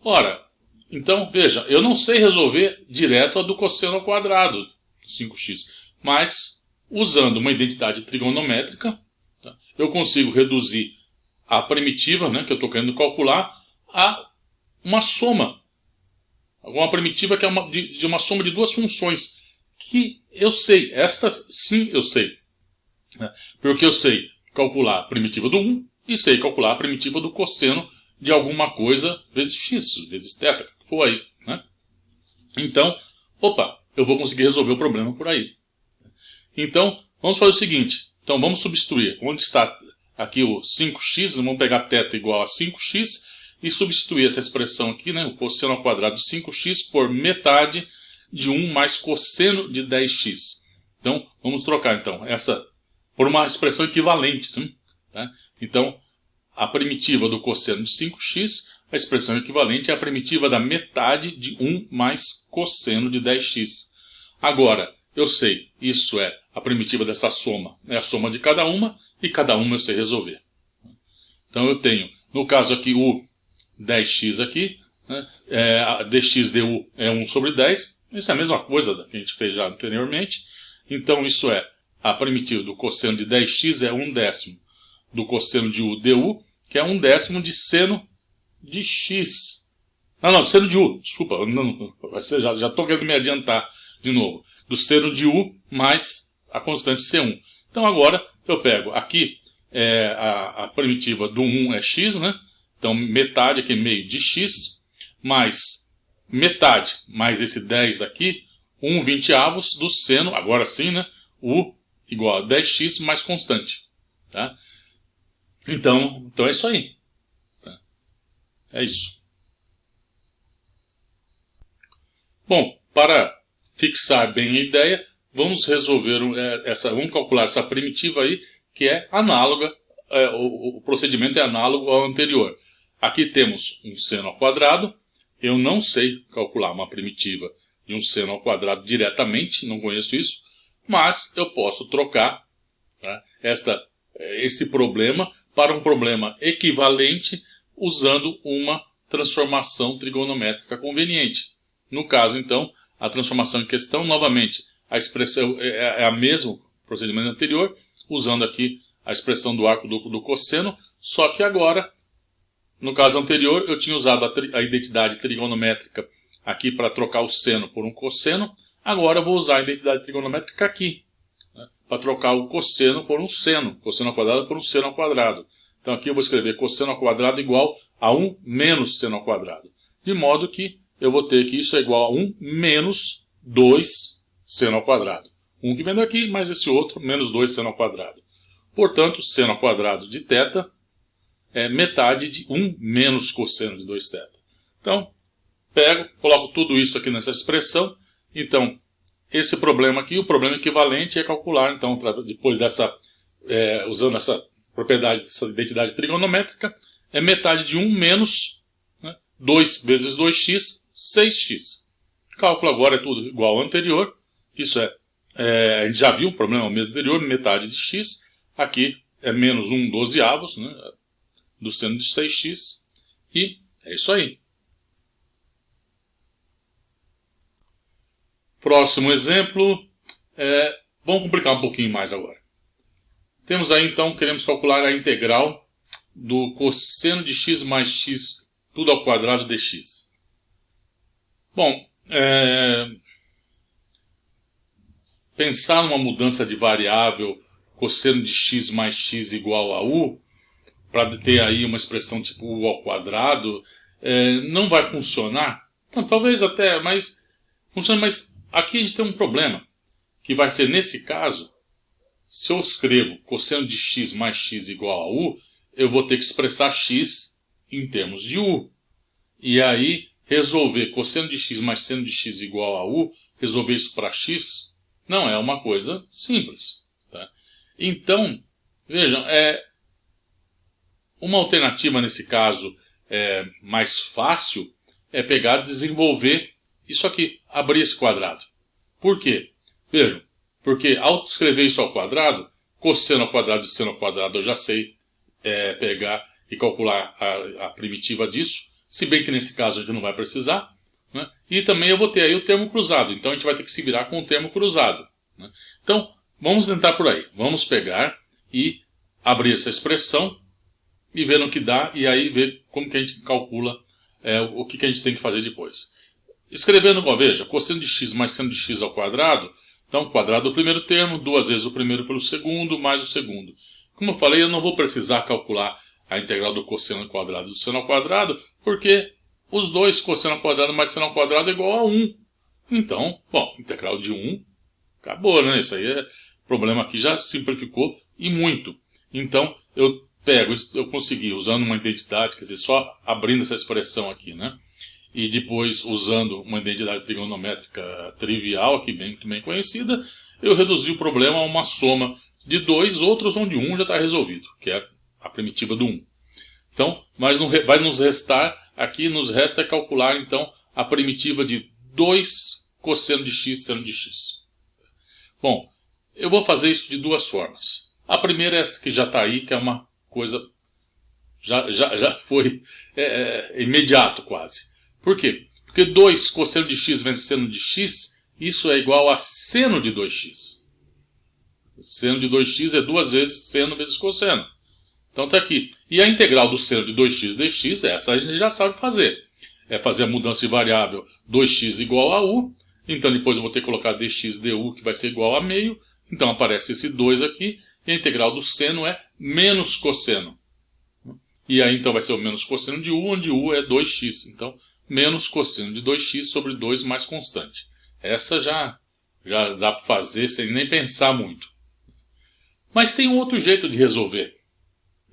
Ora, então, veja, eu não sei resolver direto a do cosseno ao quadrado, 5x, mas usando uma identidade trigonométrica, tá, eu consigo reduzir a primitiva, né, que eu estou querendo calcular, a uma soma. Uma primitiva que é de uma soma de duas funções. Que eu sei. Estas sim eu sei. Né, porque eu sei calcular a primitiva do 1 e sei calcular a primitiva do cosseno de alguma coisa vezes x, vezes θ, que for aí. Né? Então, eu vou conseguir resolver o problema por aí. Então, vamos fazer o seguinte. Então, vamos substituir. Onde está aqui o 5x, vamos pegar θ igual a 5x e substituir essa expressão aqui, né, o cosseno ao quadrado de 5x por metade de 1 mais cosseno de 10x. Então, vamos trocar então essa por uma expressão equivalente. Tá? Então, a primitiva do cosseno de 5x, a expressão equivalente é a primitiva da metade de 1 mais cosseno de 10x. Agora, eu sei, isso é a primitiva dessa soma, é a soma de cada uma, e cada uma eu sei resolver. Então eu tenho, no caso aqui, o 10x aqui, né, a dx du é 1 sobre 10, isso é a mesma coisa que a gente fez já anteriormente. Então isso é, a primitiva do cosseno de 10x é 1/10 do cosseno de u du, que é 1/10 de seno de x. Não, seno de u, desculpa, já estou querendo me adiantar de novo. Do seno de u mais a constante C1. Então agora eu pego aqui a primitiva do 1 é x, né? Então metade aqui meio de x, mais metade, mais esse 10 daqui, 1/20 do seno, agora sim, né? U igual a 10x mais constante. Tá? Então é isso aí. Tá? É isso. Bom, para fixar bem a ideia, vamos vamos calcular essa primitiva aí, que é análoga, o procedimento é análogo ao anterior. Aqui temos um seno ao quadrado, eu não sei calcular uma primitiva de um seno ao quadrado diretamente, não conheço isso, mas eu posso trocar, tá, esta esse problema para um problema equivalente usando uma transformação trigonométrica conveniente. No caso, então, a transformação em questão, novamente, a expressão é a mesma procedimento anterior, usando aqui a expressão do arco duplo do cosseno, só que agora, no caso anterior, eu tinha usado a identidade trigonométrica aqui para trocar o seno por um cosseno, agora eu vou usar a identidade trigonométrica aqui, né, para trocar o cosseno por um seno, cosseno ao quadrado por um seno ao quadrado. Então aqui eu vou escrever cosseno ao quadrado igual a 1 menos seno ao quadrado. De modo que eu vou ter que isso é igual a 1 menos 2 seno ao quadrado. Um que vem daqui, mais esse outro, menos 2 seno ao quadrado. Portanto, seno ao quadrado de θ é metade de 1 menos cosseno de 2θ. Então, pego, coloco tudo isso aqui nessa expressão. Então, esse problema aqui, o problema equivalente é calcular, então, depois dessa, usando essa propriedade dessa identidade trigonométrica, é metade de 1 menos 2 vezes 2x, 6x. Cálculo agora é tudo igual ao anterior. Isso a gente já viu o problema mesmo anterior, metade de x. Aqui é menos 1 dozeavos, né, do seno de 6x. E é isso aí. Próximo exemplo. Vamos complicar um pouquinho mais agora. Temos aí então, queremos calcular a integral do cosseno de x mais x, tudo ao quadrado dx. Bom, pensar numa mudança de variável cosseno de x mais x igual a u, para ter aí uma expressão tipo u ao quadrado, não vai funcionar. Então, talvez até, mas funciona, mas aqui a gente tem um problema, que vai ser nesse caso, se eu escrevo cosseno de x mais x igual a u, eu vou ter que expressar x em termos de u. E aí, resolver cosseno de x mais seno de x igual a u, resolver isso para x, não é uma coisa simples. Tá? Então, vejam, uma alternativa nesse caso mais fácil é pegar e desenvolver isso aqui, abrir esse quadrado. Por quê? Vejam, porque ao escrever isso ao quadrado, cosseno ao quadrado e seno ao quadrado eu já sei pegar e calcular a primitiva disso, se bem que nesse caso a gente não vai precisar, né? E também eu vou ter aí o termo cruzado, então a gente vai ter que se virar com o termo cruzado, né? Então, vamos tentar por aí, vamos pegar e abrir essa expressão e ver no que dá, e aí ver como que a gente calcula o que a gente tem que fazer depois. Escrevendo, veja, cosseno de x mais seno de x ao quadrado, então quadrado do primeiro termo, 2 vezes o primeiro pelo segundo, mais o segundo. Como eu falei, eu não vou precisar calcular a integral do cosseno ao quadrado do seno ao quadrado, porque os dois, cosseno ao quadrado mais seno ao quadrado é igual a 1. Então, bom, integral de 1, acabou, né? Isso aí o problema aqui já simplificou e muito. Então, eu consegui, usando uma identidade, quer dizer, só abrindo essa expressão aqui, né? E depois, usando uma identidade trigonométrica trivial, aqui muito bem conhecida, eu reduzi o problema a uma soma de dois outros, onde um já está resolvido, que é a primitiva do 1. Então, mas vai nos restar, aqui nos resta calcular, então, a primitiva de 2 cosseno de x seno de x. Bom, eu vou fazer isso de duas formas. A primeira é essa que já está aí, que é uma coisa, já foi imediato quase. Por quê? Porque 2 cosseno de x vezes seno de x, isso é igual a seno de 2x. Seno de 2x é 2 vezes seno vezes cosseno. Então está aqui. E a integral do seno de 2x dx, essa a gente já sabe fazer. É fazer a mudança de variável 2x igual a u. Então depois eu vou ter que colocar dx du, que vai ser igual a meio. Então aparece esse 2 aqui. E a integral do seno é menos cosseno. E aí então vai ser o menos cosseno de u, onde u é 2x. Então menos cosseno de 2x sobre 2 mais constante. Essa já dá para fazer sem nem pensar muito. Mas tem um outro jeito de resolver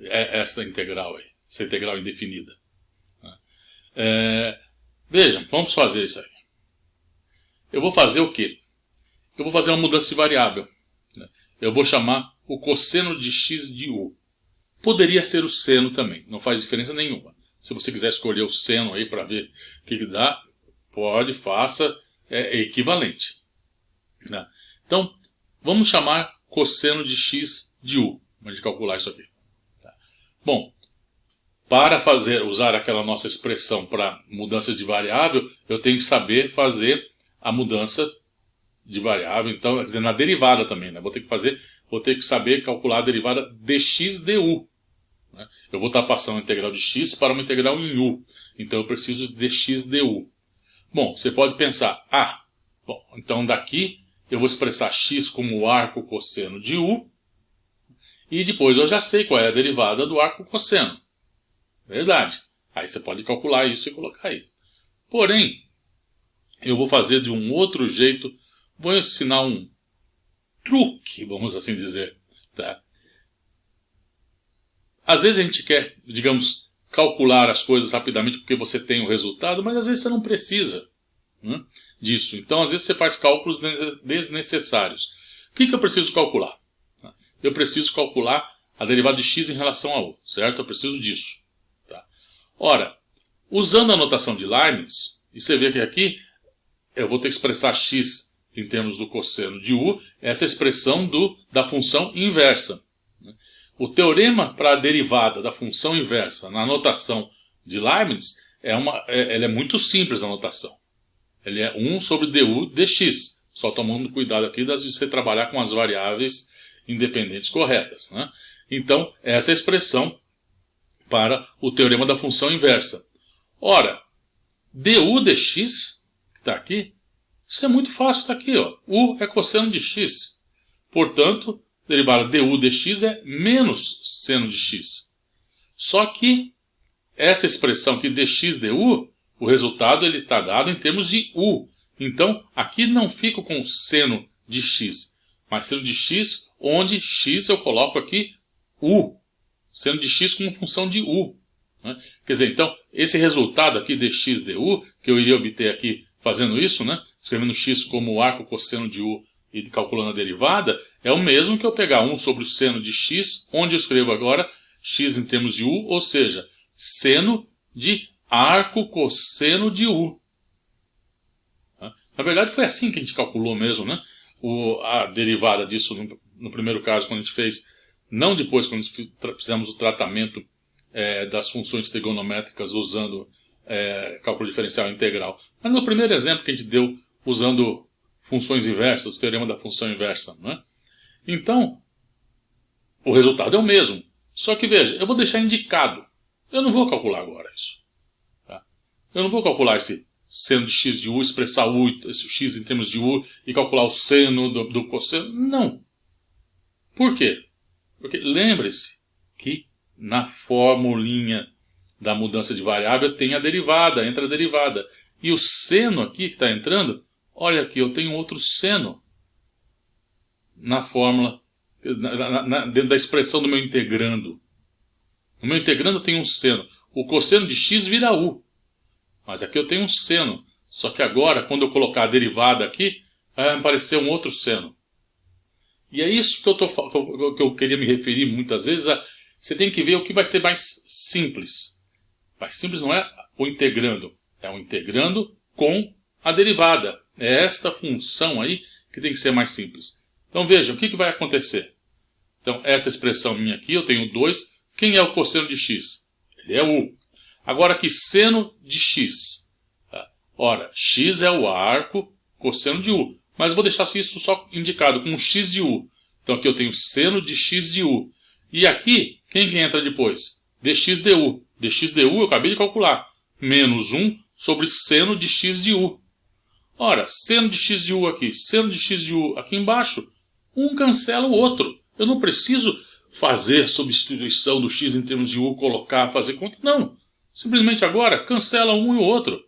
essa integral aí, essa integral indefinida. Vejam, vamos fazer isso aí. Eu vou fazer o quê? Eu vou fazer uma mudança de variável. Eu vou chamar o cosseno de x de u. Poderia ser o seno também, não faz diferença nenhuma. Se você quiser escolher o seno aí para ver o que dá, pode, faça, é equivalente. Então, vamos chamar cosseno de x de u. de calcular isso aqui. Tá. Bom, para usar aquela nossa expressão para mudança de variável, eu tenho que saber fazer a mudança de variável, então, quer dizer, na derivada também, né? Vou ter que saber calcular a derivada dx du. Né? Eu vou estar passando a integral de x para uma integral em u, então eu preciso de dx du. Bom, você pode pensar, bom, então daqui eu vou expressar x como o arco cosseno de u, e depois eu já sei qual é a derivada do arco cosseno. Verdade. Aí você pode calcular isso e colocar aí. Porém, eu vou fazer de um outro jeito, vou ensinar um truque, vamos assim dizer. Tá? Às vezes a gente quer, digamos, calcular as coisas rapidamente porque você tem o resultado, mas às vezes você não precisa, né, disso. Então, às vezes você faz cálculos desnecessários. O que eu preciso calcular? Eu preciso calcular a derivada de x em relação a u, certo? Eu preciso disso. Tá? Ora, usando a notação de Leibniz, e você vê que aqui eu vou ter que expressar x em termos do cosseno de u, essa expressão da função inversa. O teorema para a derivada da função inversa na notação de Leibniz ela é muito simples a notação. Ele é 1 sobre du dx. Só tomando cuidado aqui de você trabalhar com as variáveis independentes corretas. Né? Então, essa é a expressão para o teorema da função inversa. Ora, du dx, que está aqui, isso é muito fácil, está aqui. Ó. U é cosseno de x. Portanto, derivada du dx é menos seno de x. Só que essa expressão aqui dx du, o resultado está dado em termos de u. Então, aqui não fico com seno de x, mas seno de x, onde x eu coloco aqui u. Seno de x como função de u. Né? Quer dizer, então, esse resultado aqui dx du, que eu iria obter aqui fazendo isso, né? Escrevendo x como o arco cosseno de u e calculando a derivada, é o mesmo que eu pegar 1 sobre o seno de x, onde eu escrevo agora x em termos de u, ou seja, seno de arco cosseno de u. Na verdade foi assim que a gente calculou mesmo, né? A derivada disso no primeiro caso, quando a gente fez, não depois quando fizemos o tratamento das funções trigonométricas usando cálculo diferencial integral. Mas no primeiro exemplo que a gente deu usando funções inversas, o teorema da função inversa. Né? Então, o resultado é o mesmo. Só que veja, eu vou deixar indicado. Eu não vou calcular agora isso. Tá? Eu não vou calcular esse seno de x de u, expressar u, esse x em termos de u, e calcular o seno do cosseno. Não. Por quê? Porque lembre-se que na formulinha da mudança de variável tem a derivada, entra a derivada. E o seno aqui que está entrando, olha aqui, eu tenho outro seno na fórmula, dentro da expressão do meu integrando. No meu integrando eu tenho um seno. O cosseno de x vira u. Mas aqui eu tenho um seno. Só que agora, quando eu colocar a derivada aqui, vai aparecer um outro seno. E é isso que eu queria me referir muitas vezes. Você tem que ver o que vai ser mais simples. Mais simples não é o integrando. É o integrando com a derivada. É esta função aí que tem que ser mais simples. Então veja, o que vai acontecer? Então essa expressão minha aqui, eu tenho 2. Quem é o cosseno de x? Ele é u. Agora aqui, seno de x. Ora, x é o arco cosseno de u. Mas vou deixar isso só indicado com x de u. Então aqui eu tenho seno de x de u. E aqui, quem que entra depois? dx du. dx du eu acabei de calcular. Menos 1 sobre seno de x de u. Ora, seno de x de u aqui, seno de x de u aqui embaixo. Um cancela o outro. Eu não preciso fazer substituição do x em termos de u, colocar, fazer conta. Não. Simplesmente agora cancela um e o outro.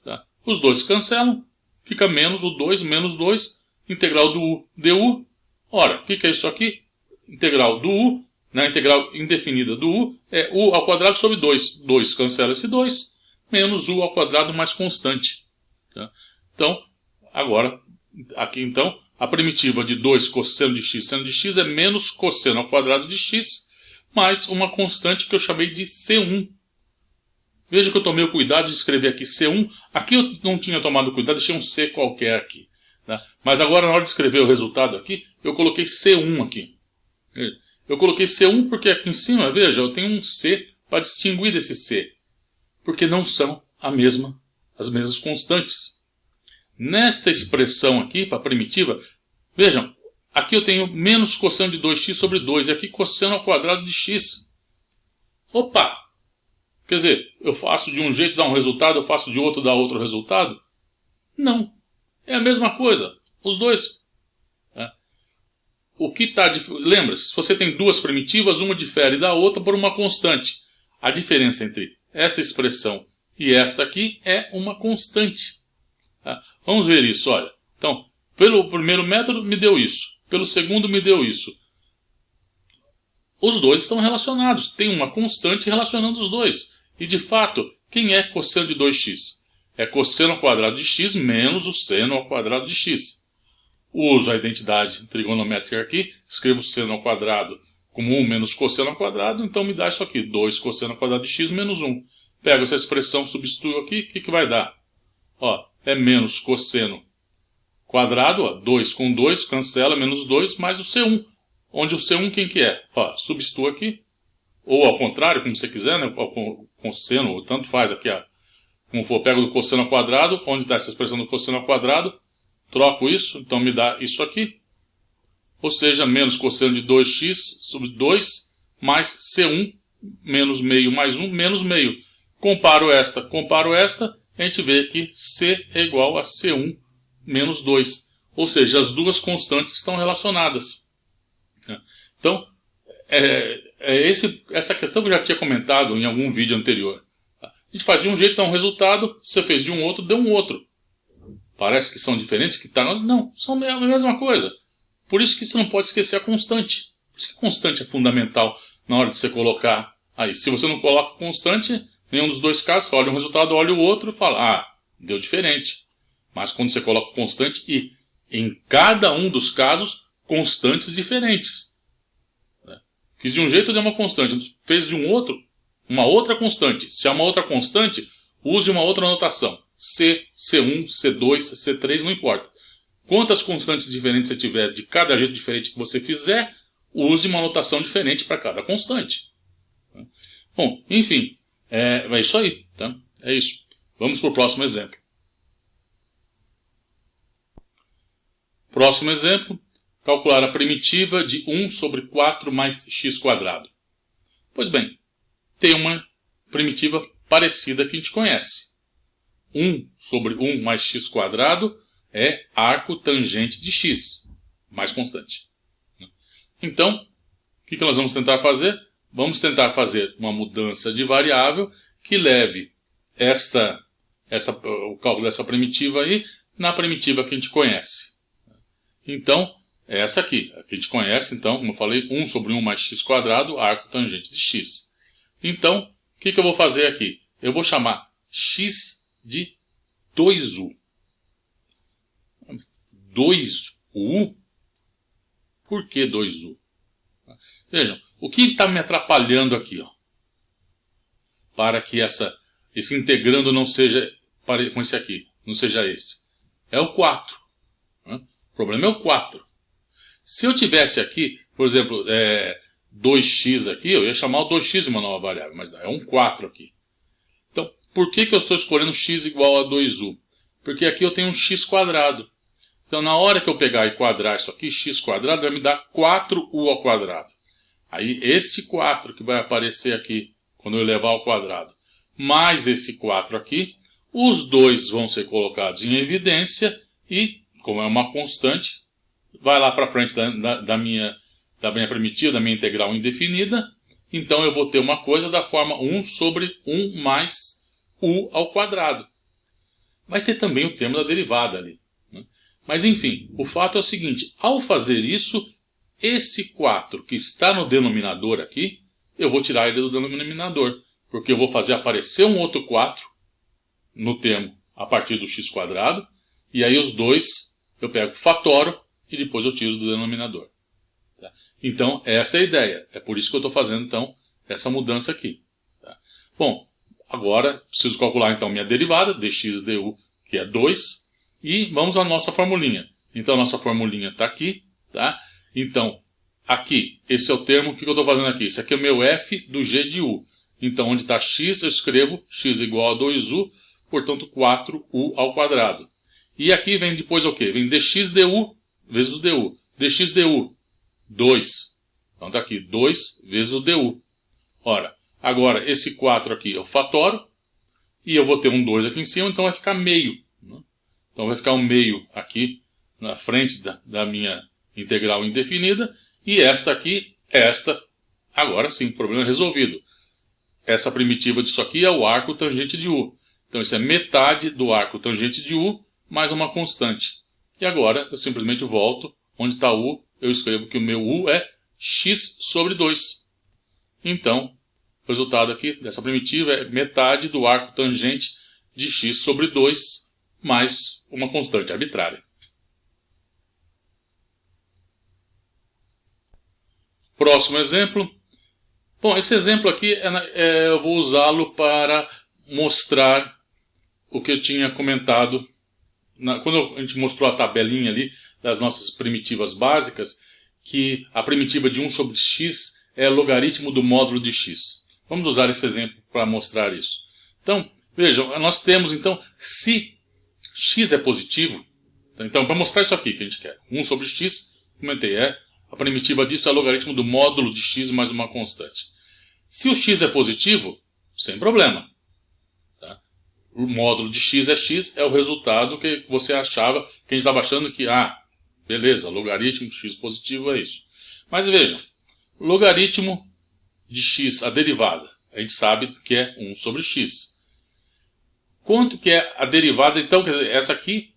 Tá? Os dois cancelam. Fica menos o 2, menos 2. Integral do u, du. Ora, o que é isso aqui? Integral do u, na integral indefinida do u, é u ao quadrado sobre 2. 2 cancela esse 2. Menos u ao quadrado mais constante. Tá? Então, agora, aqui então, a primitiva de 2 cosseno de x, seno de x é menos cosseno ao quadrado de x, mais uma constante que eu chamei de C1. Veja que eu tomei o cuidado de escrever aqui C1. Aqui eu não tinha tomado cuidado, deixei um C qualquer aqui. Né? Mas agora, na hora de escrever o resultado aqui, eu coloquei C1 aqui. Eu coloquei C1 porque aqui em cima, veja, eu tenho um C para distinguir desse C. Porque não são as mesmas constantes. Nesta expressão aqui, para a primitiva, vejam, aqui eu tenho menos cosseno de 2x sobre 2, e aqui cosseno ao quadrado de x. Opa! Quer dizer, eu faço de um jeito dar um resultado, eu faço de outro dar outro resultado? Não. É a mesma coisa. Os dois. O que está... Lembra-se, se você tem duas primitivas, uma difere da outra por uma constante. A diferença entre essa expressão e esta aqui é uma constante. Vamos ver isso, olha. Então, pelo primeiro método me deu isso. Pelo segundo me deu isso. Os dois estão relacionados. Tem uma constante relacionando os dois. E, de fato, quem é cosseno de 2x? É cosseno ao quadrado de x menos o seno ao quadrado de x. Uso a identidade trigonométrica aqui. Escrevo seno ao quadrado como 1 menos cosseno ao quadrado. Então me dá isso aqui. 2 cosseno ao quadrado de x menos 1. Pego essa expressão, substituo aqui. O que vai dar? Ó, é menos cosseno quadrado. Ó, 2 com 2, cancela, menos 2, mais o C1. Onde o C1 quem que é? Ó, substituo aqui. Ou ao contrário, como você quiser, né? Com seno, tanto faz aqui. Ó. Como for, pego do cosseno ao quadrado. Onde está essa expressão do cosseno ao quadrado? Troco isso, então me dá isso aqui. Ou seja, menos cosseno de 2x sobre 2 mais C1 menos meio mais 1 menos meio. Comparo esta, a gente vê que C é igual a C1 menos 2. Ou seja, as duas constantes estão relacionadas. Então, essa questão que eu já tinha comentado em algum vídeo anterior. A gente faz de um jeito, dá um resultado, você fez de um outro, deu um outro. Parece que são diferentes, que tá... Não, são a mesma coisa. Por isso que você não pode esquecer a constante. Por isso que a constante é fundamental na hora de você colocar aí. Se você não coloca constante, nenhum dos dois casos, você olha um resultado, olha o outro e fala, deu diferente. Mas quando você coloca constante e em cada um dos casos, constantes diferentes. Fiz de um jeito, deu uma constante. Fez de um outro, uma outra constante. Se é uma outra constante, use uma outra notação. C, C1, C2, C3, não importa. Quantas constantes diferentes você tiver de cada jeito diferente que você fizer, use uma notação diferente para cada constante. Bom, enfim, é isso aí. Tá? É isso. Vamos para o próximo exemplo. Próximo exemplo, calcular a primitiva de 1 sobre 4 mais x². Pois bem, tem uma primitiva parecida que a gente conhece. 1 sobre 1 mais x² é arco tangente de x, mais constante. Então, o que nós vamos tentar fazer? Vamos tentar fazer uma mudança de variável que leve o cálculo dessa primitiva aí na primitiva que a gente conhece. Então, é essa aqui. A que a gente conhece, então, como eu falei, 1 sobre 1 mais x², arco tangente de x. Então, o que eu vou fazer aqui? Eu vou chamar x de 2u. 2u? Por que 2u? Vejam, o que está me atrapalhando aqui? Ó, para que esse integrando não seja com esse aqui, não seja esse. É o 4. O problema é o 4. Se eu tivesse aqui, por exemplo, 2x aqui, eu ia chamar o 2x de uma nova variável, mas é um 4 aqui. Então, por que eu estou escolhendo x igual a 2u? Porque aqui eu tenho um x². Então, na hora que eu pegar e quadrar isso aqui, x² vai me dar 4u ao quadrado. Aí, este 4 que vai aparecer aqui, quando eu levar ao quadrado, mais esse 4 aqui, os dois vão ser colocados em evidência e, como é uma constante, vai lá para frente da minha primitiva, da minha integral indefinida. Então, eu vou ter uma coisa da forma 1 sobre 1 mais u ao quadrado. Vai ter também o termo da derivada ali. Né? Mas, enfim, o fato é o seguinte. Ao fazer isso, esse 4 que está no denominador aqui, eu vou tirar ele do denominador. Porque eu vou fazer aparecer um outro 4 no termo a partir do x². E aí os dois eu pego, fatoro e depois eu tiro do denominador. Tá? Então, essa é a ideia. É por isso que eu estou fazendo, então, essa mudança aqui. Tá? Bom, agora preciso calcular, então, minha derivada, dx du, que é 2. E vamos à nossa formulinha. Então, a nossa formulinha está aqui. Tá? Então, aqui, esse é o termo que eu estou fazendo aqui. Esse aqui é o meu f do g de u. Então, onde está x, eu escrevo x igual a 2u, portanto 4u ao quadrado. E aqui vem depois o quê? Vem dx du vezes o du. dx du, 2. Então está aqui, 2 vezes o du. Ora, agora esse 4 aqui eu fatoro, e eu vou ter um 2 aqui em cima, então vai ficar meio. Então vai ficar um meio aqui na frente da minha integral indefinida, e esta aqui, agora sim, problema resolvido. Essa primitiva disso aqui é o arco tangente de u. Então isso é metade do arco tangente de u mais uma constante. E agora eu simplesmente volto, onde está u, eu escrevo que o meu u é x sobre 2. Então, o resultado aqui dessa primitiva é metade do arco tangente de x sobre 2 mais uma constante arbitrária. Próximo exemplo. Bom, esse exemplo aqui eu vou usá-lo para mostrar o que eu tinha comentado quando a gente mostrou a tabelinha ali das nossas primitivas básicas, que a primitiva de 1 sobre x é logaritmo do módulo de x. Vamos usar esse exemplo para mostrar isso. Então, vejam, nós temos então, se x é positivo, então para mostrar isso aqui que a gente quer, 1 sobre x, comentei, a primitiva disso é logaritmo do módulo de x mais uma constante. Se o x é positivo, sem problema. Tá? O módulo de x é o resultado que você achava, que a gente estava achando que, beleza, logaritmo de x positivo é isso. Mas vejam, logaritmo de x, a derivada, a gente sabe que é 1 sobre x. Quanto que é a derivada? Então, quer dizer, essa aqui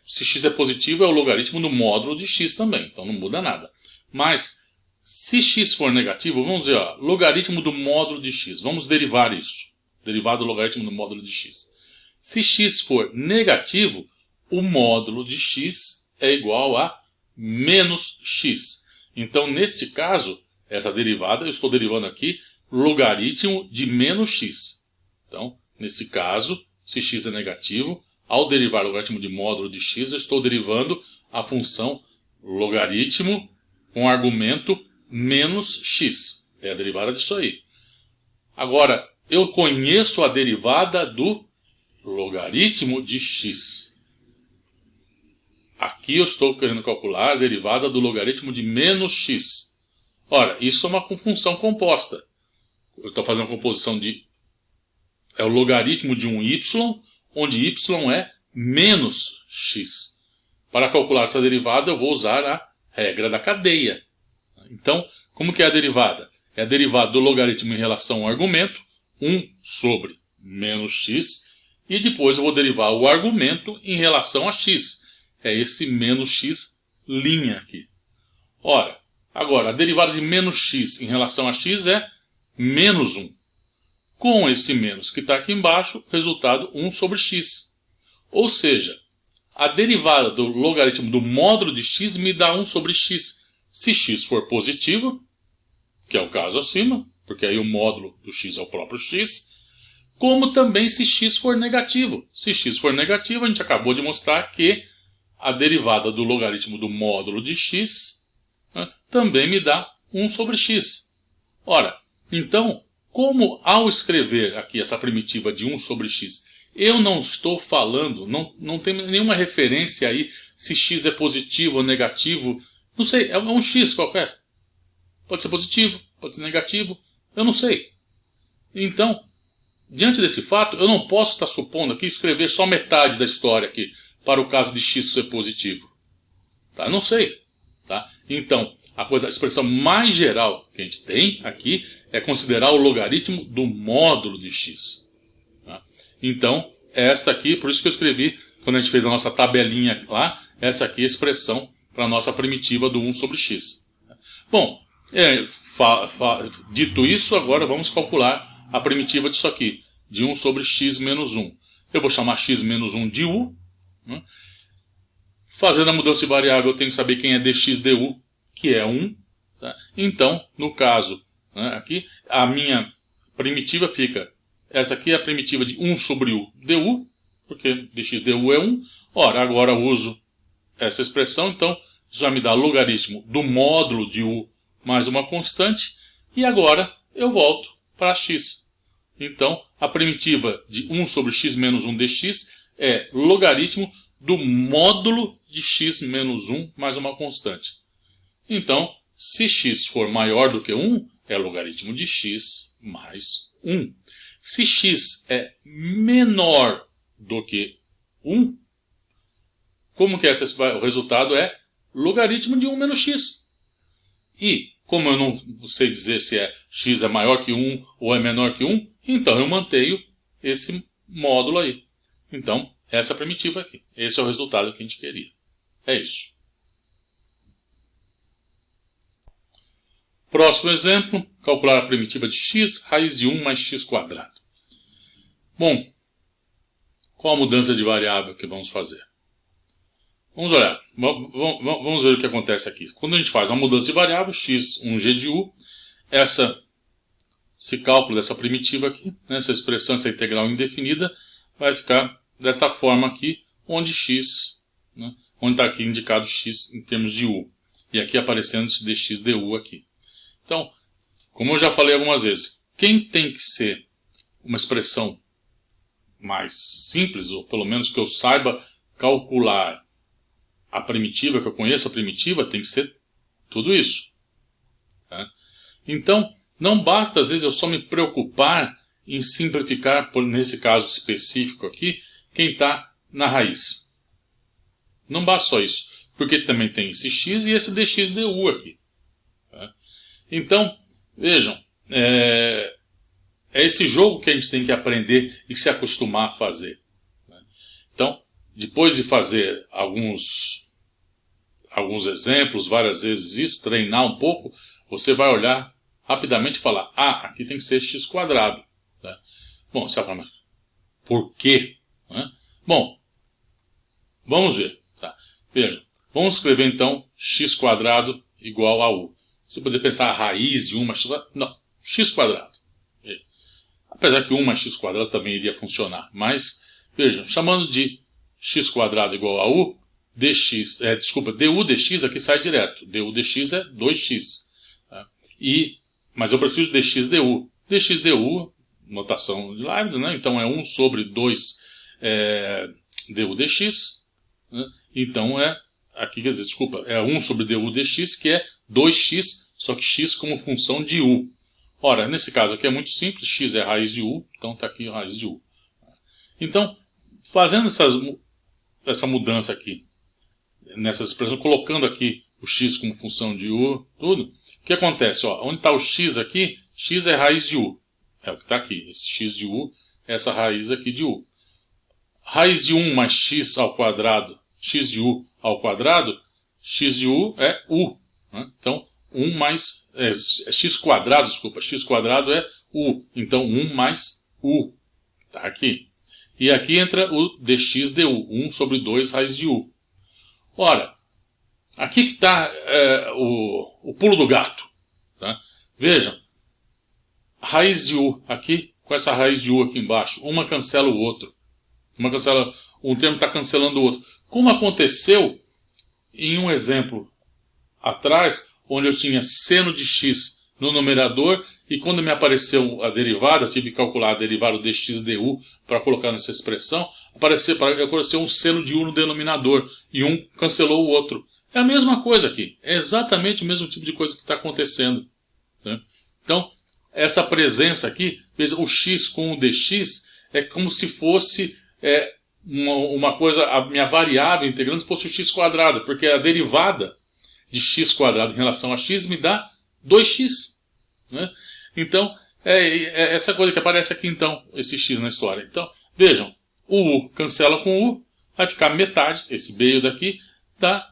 se x é positivo, é o logaritmo do módulo de x também, então não muda nada. Mas, se x for negativo, vamos dizer, logaritmo do módulo de x, vamos derivar isso. Derivado do logaritmo do módulo de x. Se x for negativo, o módulo de x é igual a menos x. Então, neste caso, essa derivada, eu estou derivando aqui logaritmo de menos x. Então, nesse caso, se x é negativo, ao derivar o logaritmo de módulo de x, eu estou derivando a função logaritmo com argumento menos x. É a derivada disso aí. Agora, eu conheço a derivada do logaritmo de x. Aqui eu estou querendo calcular a derivada do logaritmo de menos x. Ora, isso é uma função composta. Eu estou fazendo uma composição é o logaritmo de um y, onde y é menos x. Para calcular essa derivada, eu vou usar a regra da cadeia. Então, como que é a derivada? É a derivada do logaritmo em relação ao argumento, 1 sobre menos x, e depois eu vou derivar o argumento em relação a x. É esse menos x' aqui. Ora, agora, a derivada de menos x em relação a x é menos 1. Com esse menos que está aqui embaixo, resultado 1 sobre x. Ou seja, a derivada do logaritmo do módulo de x me dá 1 sobre x. Se x for positivo, que é o caso acima, porque aí o módulo do x é o próprio x, como também se x for negativo. Se x for negativo, a gente acabou de mostrar que a derivada do logaritmo do módulo de x também me dá 1 sobre x. Ora, então, como ao escrever aqui essa primitiva de 1 sobre x, eu não estou falando, não tem nenhuma referência aí se x é positivo ou negativo, não sei, é um x qualquer. Pode ser positivo, pode ser negativo, eu não sei. Então, diante desse fato, eu não posso estar supondo aqui escrever só metade da história aqui, para o caso de x ser positivo. Tá? Não sei. Tá? Então, a expressão mais geral que a gente tem aqui é considerar o logaritmo do módulo de x. Tá? Então, esta aqui, por isso que eu escrevi, quando a gente fez a nossa tabelinha lá, essa aqui é a expressão para a nossa primitiva do 1 sobre x. Bom, dito isso, agora vamos calcular a primitiva disso aqui, de 1 sobre x menos 1. Eu vou chamar x menos 1 de u. Fazendo a mudança de variável, eu tenho que saber quem é dx du, que é 1. Tá? Então, no caso, aqui, a minha primitiva fica... Essa aqui é a primitiva de 1 sobre u du, porque dx du é 1. Ora, agora eu uso essa expressão, então, Isso vai me dar logaritmo do módulo de u mais uma constante. E agora eu volto para x. Então, a primitiva de 1 sobre x menos 1 dx é logaritmo do módulo de x menos 1 mais uma constante. Então, se x for maior do que 1, é logaritmo de x mais 1. Se x é menor do que 1, como que o resultado é logaritmo de 1 menos x. E, como eu não sei dizer se x é maior que 1 ou é menor que 1, então eu mantenho esse módulo aí. Então, essa é a primitiva aqui. Esse é o resultado que a gente queria. É isso. Próximo exemplo, calcular a primitiva de x, raiz de 1 mais x quadrado. Bom, qual a mudança de variável que vamos fazer? Vamos olhar, vamos ver o que acontece aqui. Quando a gente faz uma mudança de variável, x, 1g de u, esse cálculo dessa primitiva aqui, essa expressão, essa integral indefinida, vai ficar desta forma aqui, onde x, onde está aqui indicado x em termos de u. E aqui aparecendo esse dx du aqui. Então, como eu já falei algumas vezes, quem tem que ser uma expressão mais simples, ou pelo menos que eu saiba calcular a primitiva, que eu conheça a primitiva, tem que ser tudo isso. Tá? Então, não basta às vezes eu só me preocupar em simplificar, nesse caso específico aqui, quem está na raiz. Não basta só isso, porque também tem esse x e esse dx du aqui. Tá? Então, vejam, é esse jogo que a gente tem que aprender e se acostumar a fazer. Então, depois de fazer alguns exemplos, várias vezes isso, treinar um pouco, você vai olhar rapidamente e falar, aqui tem que ser x quadrado. Tá? Bom, você vai falar, mas por quê? Bom, vamos ver. Tá? Veja, vamos escrever então x quadrado igual a u. Você poderia pensar a raiz de 1 mais x quadrado. Não, x quadrado. Apesar que 1 mais x quadrado também iria funcionar. Mas, vejam, chamando de x quadrado igual a u, du dx aqui sai direto. Du dx é 2x. Tá? Mas eu preciso de dx du. Dx du, notação de Leibniz, né? Então é 1 sobre 2 du dx. Né? Então aqui quer dizer, é 1 sobre du dx, que é 2x, só que x como função de u. Ora, nesse caso aqui é muito simples, x é a raiz de u, então está aqui a raiz de u. Então, fazendo essa mudança aqui, nessas expressões, colocando aqui o x como função de u, tudo, o que acontece? Onde está o x aqui, x é a raiz de u. É o que está aqui, esse x de u, essa raiz aqui de u. Raiz de 1 mais x ao quadrado, x de u ao quadrado, x de u é u. Né? Então, 1 mais x quadrado, x quadrado é u, então 1 mais u, está aqui. E aqui entra o dx du, 1 sobre 2 raiz de u. Ora, aqui que está o pulo do gato. Tá? Vejam, raiz de u aqui, com essa raiz de u aqui embaixo, uma cancela o outro. Um termo está cancelando o outro. Como aconteceu em um exemplo atrás, onde eu tinha seno de x no numerador, e quando me apareceu a derivada, tive que calcular a derivada do dx du para colocar nessa expressão, apareceu um seno de u no denominador, e um cancelou o outro. É a mesma coisa aqui, é exatamente o mesmo tipo de coisa que está acontecendo. Né? Então, essa presença aqui, o x com o dx, é como se fosse uma coisa, a minha variável integrante fosse o x quadrado, porque a derivada de x quadrado em relação a x me dá 2x. Né? Então, é essa coisa que aparece aqui, então, esse x na história. Então, vejam, o u cancela com o u, vai ficar metade, esse meio daqui, dá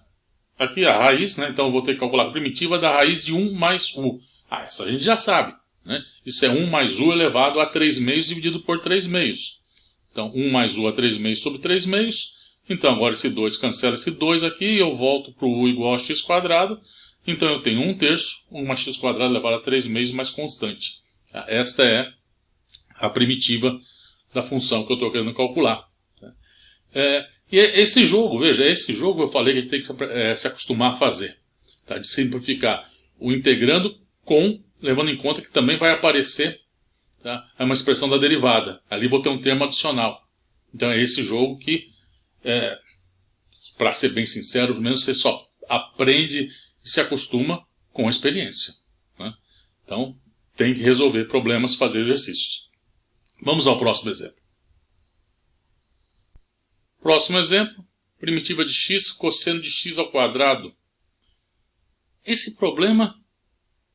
aqui a raiz, né? Então eu vou ter que calcular a primitiva da raiz de 1 mais u. Essa a gente já sabe. Né? Isso é 1 mais u elevado a 3 meios dividido por 3 meios. Então, 1 mais u a 3 meios sobre 3 meios. Então, agora esse 2 cancela esse 2 aqui, eu volto para o u igual a x quadrado. Então, eu tenho 1/3, 1 mais x quadrado elevado a 3 meios mais constante. Esta é a primitiva da função que eu estou querendo calcular. E esse jogo, veja, esse jogo eu falei que a gente tem que se acostumar a fazer, tá? De simplificar o integrando levando em conta que também vai aparecer, tá? É uma expressão da derivada. Ali botei um termo adicional. Então é esse jogo que, para ser bem sincero, pelo menos você só aprende e se acostuma com a experiência, né? Então tem que resolver problemas, fazer exercícios. Vamos ao próximo exemplo. Próximo exemplo, primitiva de x, cosseno de x ao quadrado. Esse problema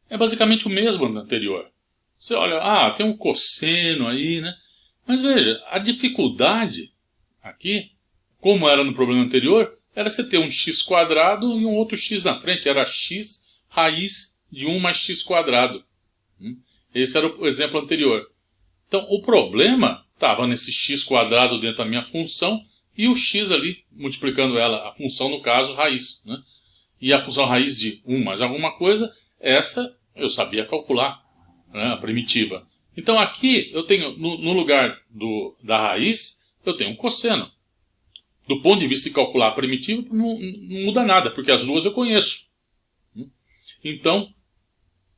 é basicamente o mesmo do anterior. Você olha, tem um cosseno aí, né? Mas veja, a dificuldade aqui, como era no problema anterior, era você ter um x quadrado e um outro x na frente. Era x raiz de 1 mais x quadrado. Esse era o exemplo anterior. Então, o problema estava nesse x quadrado dentro da minha função e o x ali, multiplicando ela, a função, no caso, raiz, né? E a função raiz de 1 mais alguma coisa, essa eu sabia calcular, né, a primitiva. Então aqui eu tenho, no lugar da raiz, eu tenho um cosseno. Do ponto de vista de calcular a primitiva, não muda nada, porque as duas eu conheço. Então,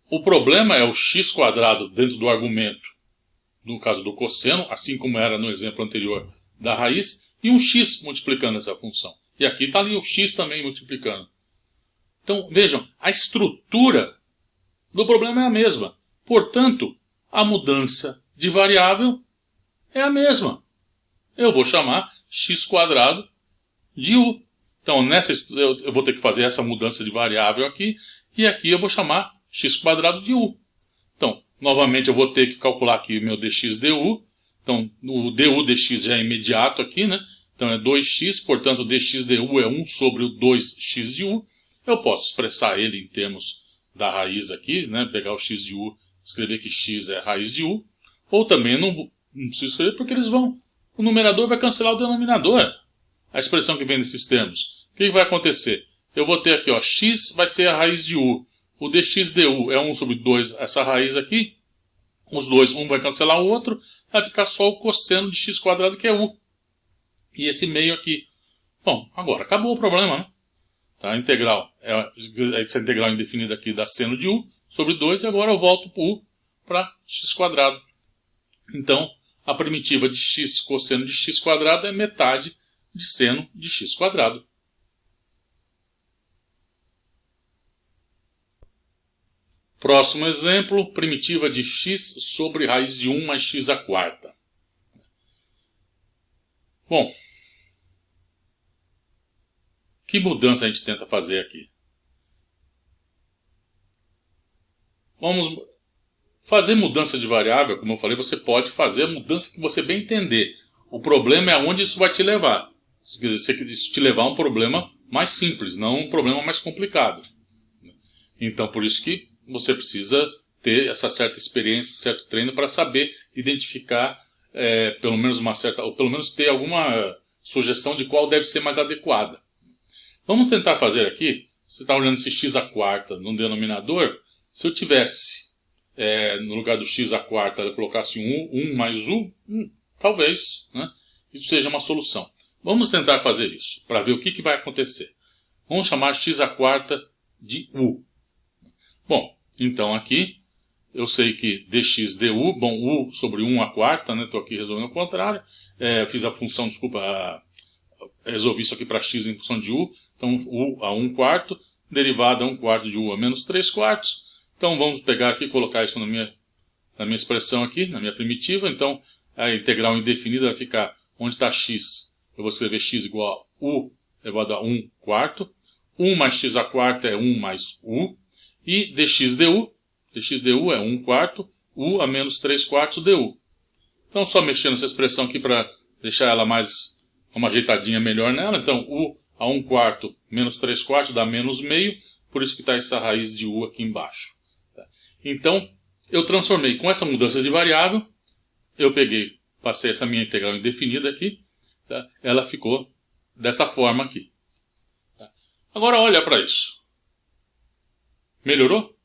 o problema é o x quadrado dentro do argumento, no caso do cosseno, assim como era no exemplo anterior da raiz, e um x multiplicando essa função. E aqui está ali o x também multiplicando. Então, vejam, a estrutura do problema é a mesma. Portanto, a mudança de variável é a mesma. Eu vou chamar x quadrado de u. Então, eu vou ter que fazer essa mudança de variável aqui, e aqui eu vou chamar x quadrado de u. Então, novamente eu vou ter que calcular aqui o meu dx du. Então, o du dx já é imediato aqui, né? Então é 2x, portanto dx du é 1 sobre o 2x de u. Eu posso expressar ele em termos da raiz aqui, né? Pegar o x de u, escrever que x é raiz de u. Ou também não preciso escrever porque o numerador vai cancelar o denominador. A expressão que vem nesses termos. O que vai acontecer? Eu vou ter aqui, x vai ser a raiz de u. O dx du é 1 sobre 2, essa raiz aqui. Os dois, um vai cancelar o outro. Vai ficar só o cosseno de x quadrado, que é u. E esse meio aqui. Bom, agora acabou o problema, né? Tá, a integral, essa integral indefinida aqui dá seno de u sobre 2, e agora eu volto para u para x quadrado. Então, a primitiva de x cosseno de x quadrado é metade de seno de x quadrado. Próximo exemplo, primitiva de x sobre raiz de 1 mais x à quarta. Bom, que mudança a gente tenta fazer aqui? Vamos fazer mudança de variável, como eu falei, você pode fazer a mudança que você bem entender. O problema é aonde isso vai te levar. Se isso te levar a um problema mais simples, não um problema mais complicado. Então, por isso que você precisa ter essa certa experiência, certo treino para saber identificar pelo menos ou pelo menos ter alguma sugestão de qual deve ser mais adequada. Vamos tentar fazer aqui. Você está olhando esse x à quarta no denominador. Se eu tivesse, no lugar do x à quarta, eu colocasse 1 mais u, talvez, né, isso seja uma solução. Vamos tentar fazer isso, para ver o que vai acontecer. Vamos chamar x à quarta de u. Bom, então aqui, eu sei que dx du, u sobre 1 à quarta, né, estou aqui resolvendo o contrário. Fiz a função, resolvi isso aqui para x em função de u. Então, u a 1 quarto, derivada a 1 quarto de u a menos 3 quartos. Então, vamos pegar aqui e colocar isso na minha expressão aqui, na minha primitiva. Então, a integral indefinida vai ficar onde está x. Eu vou escrever x igual a u elevado a 1 quarto. 1 mais x à quarta é 1 mais u. E dx du é 1 quarto, u a menos 3 quartos du. Então, só mexendo essa expressão aqui para deixar ela mais, uma ajeitadinha melhor nela. Então, u a 1 quarto menos 3 quartos dá menos meio, por isso que está essa raiz de u aqui embaixo. Então, eu transformei com essa mudança de variável, eu passei essa minha integral indefinida aqui, tá? Ela ficou dessa forma aqui. Tá? Agora olha para isso. Melhorou?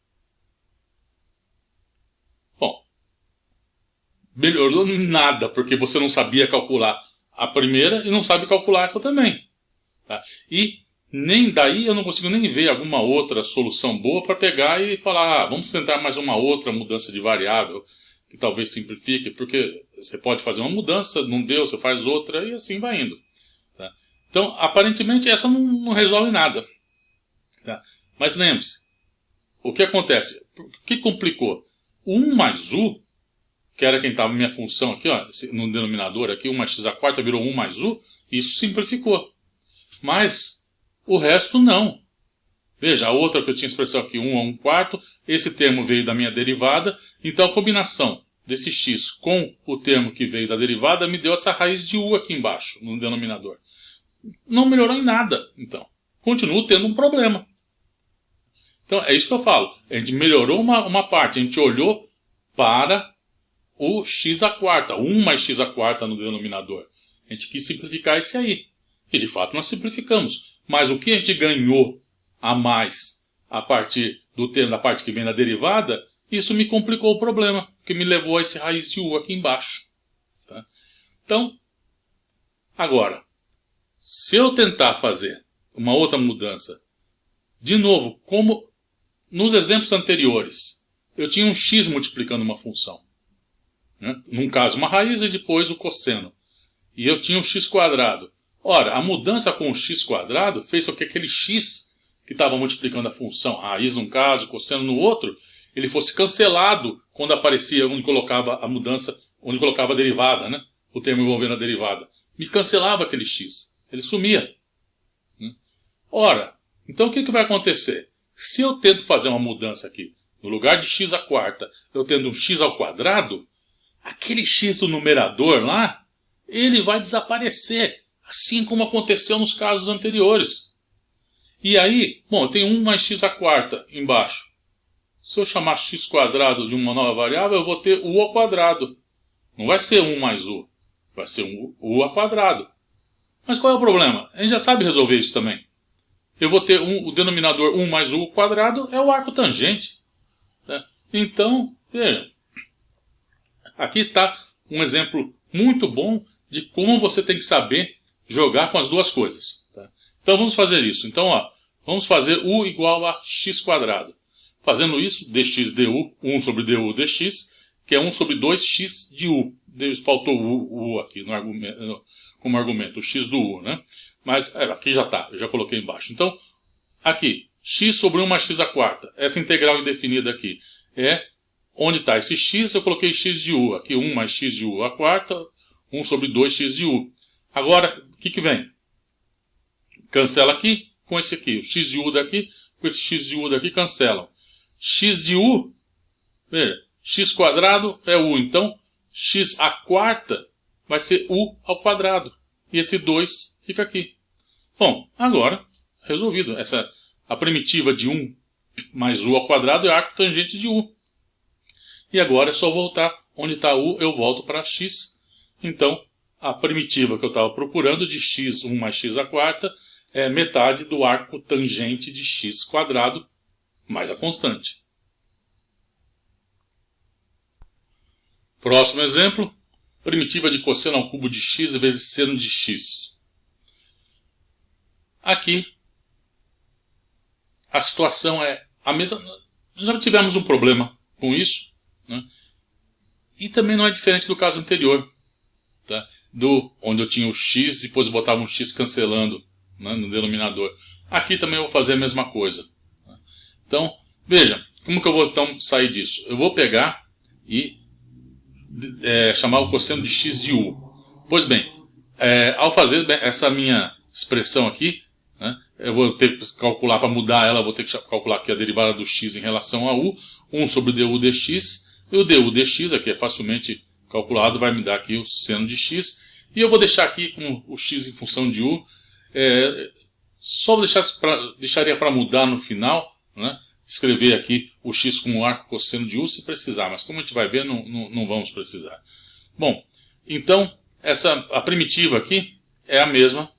Bom, melhorou nada, porque você não sabia calcular a primeira e não sabe calcular essa também. Tá? E nem daí eu não consigo nem ver alguma outra solução boa para pegar e falar, vamos tentar mais uma outra mudança de variável que talvez simplifique, porque você pode fazer uma mudança, não deu, você faz outra e assim vai indo. Tá? Então, aparentemente, essa não resolve nada. Tá? Mas lembre-se, o que acontece? O que complicou? O 1 mais u, que era quem estava na minha função aqui, ó, no denominador aqui, 1 mais x à quarta virou 1 mais u, isso simplificou. Mas o resto não. Veja, a outra que eu tinha expressão aqui, 1 a 1 quarto, esse termo veio da minha derivada, então a combinação desse x com o termo que veio da derivada me deu essa raiz de u aqui embaixo, no denominador. Não melhorou em nada, então. Continuo tendo um problema. Então, é isso que eu falo. A gente melhorou uma parte, a gente olhou para o x à quarta, 1 mais x à quarta no denominador. A gente quis simplificar esse aí. E, de fato, nós simplificamos. Mas o que a gente ganhou a mais a partir do termo da parte que vem da derivada, isso me complicou o problema, que me levou a esse raiz de u aqui embaixo. Tá? Então, agora, se eu tentar fazer uma outra mudança, de novo, como nos exemplos anteriores, eu tinha um x multiplicando uma função. Né? Num caso, uma raiz e depois o cosseno. E eu tinha um x quadrado. Ora, a mudança com o x quadrado fez com que aquele x que estava multiplicando a função, a raiz num caso, o cosseno no outro, ele fosse cancelado quando aparecia onde colocava a mudança, onde colocava a derivada, né? O termo envolvendo a derivada. Me cancelava aquele x. Ele sumia. Ora, então o que vai acontecer? Se eu tento fazer uma mudança aqui, no lugar de x à quarta, eu tendo um x ao quadrado, aquele x do numerador lá, ele vai desaparecer, assim como aconteceu nos casos anteriores. E aí, bom, eu tenho 1 mais x à quarta embaixo. Se eu chamar x quadrado de uma nova variável, eu vou ter u ao quadrado. Não vai ser 1 mais u, vai ser u ao quadrado. Mas qual é o problema? A gente já sabe resolver isso também. Eu vou ter o denominador 1 mais u ao quadrado, é o arco tangente. Né? Então, veja, aqui está um exemplo muito bom de como você tem que saber jogar com as duas coisas. Tá? Então vamos fazer isso. Então, ó, vamos fazer u igual a x quadrado. Fazendo isso, dx du, 1 sobre du dx, que é 1 sobre 2x de u. Faltou o u aqui no argumento, como argumento, o x do u, né? Mas aqui já está, eu já coloquei embaixo. Então, aqui, x sobre 1 mais x à quarta. Essa integral indefinida aqui é onde está esse x, eu coloquei x de u. Aqui 1 mais x de u à quarta, 1 sobre 2x de u. Agora, o que vem? Cancela aqui com esse aqui. O x de u daqui com esse x de u daqui cancelam. X de u, veja, x quadrado é u. Então, x à quarta vai ser u ao quadrado. E esse 2 fica aqui. Bom, agora, resolvido. A primitiva de 1 mais u ao quadrado é arco tangente de u. E agora é só voltar. Onde está u, eu volto para x. Então, a primitiva que eu estava procurando de x, 1 mais x à quarta, é metade do arco tangente de x quadrado, mais a constante. Próximo exemplo. Primitiva de cosseno ao cubo de x vezes seno de x. Aqui, a situação é a mesma. Já tivemos um problema com isso, né? E também não é diferente do caso anterior, tá? Onde eu tinha o x e depois botava um x cancelando, né, no denominador. Aqui também eu vou fazer a mesma coisa. Tá? Então, veja, como que eu vou então sair disso? Eu vou pegar e chamar o cosseno de x de u. Pois bem, ao fazer essa minha expressão aqui, né, eu vou ter que calcular, para mudar ela, eu vou ter que calcular aqui a derivada do x em relação a u, 1 sobre du dx, e o du dx aqui é facilmente calculado, vai me dar aqui o seno de x, e eu vou deixar aqui com o x em função de u, só deixaria para mudar no final, né, escrever aqui o x com o arco cosseno de u se precisar, mas como a gente vai ver, não vamos precisar. Bom, então, a primitiva aqui é a mesma,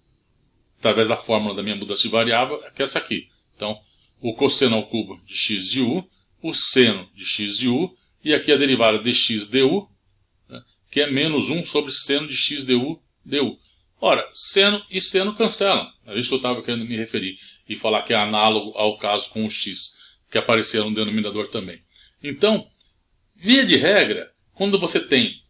através da fórmula da minha mudança de variável, que essa aqui. Então, o cosseno ao cubo de x de u, o seno de x de u, e aqui a derivada dx du, né, que é menos 1 sobre seno de x du, du. Ora, seno e seno cancelam. É isso que eu estava querendo me referir. E falar que é análogo ao caso com o x, que apareceu no denominador também. Então, via de regra, quando você tem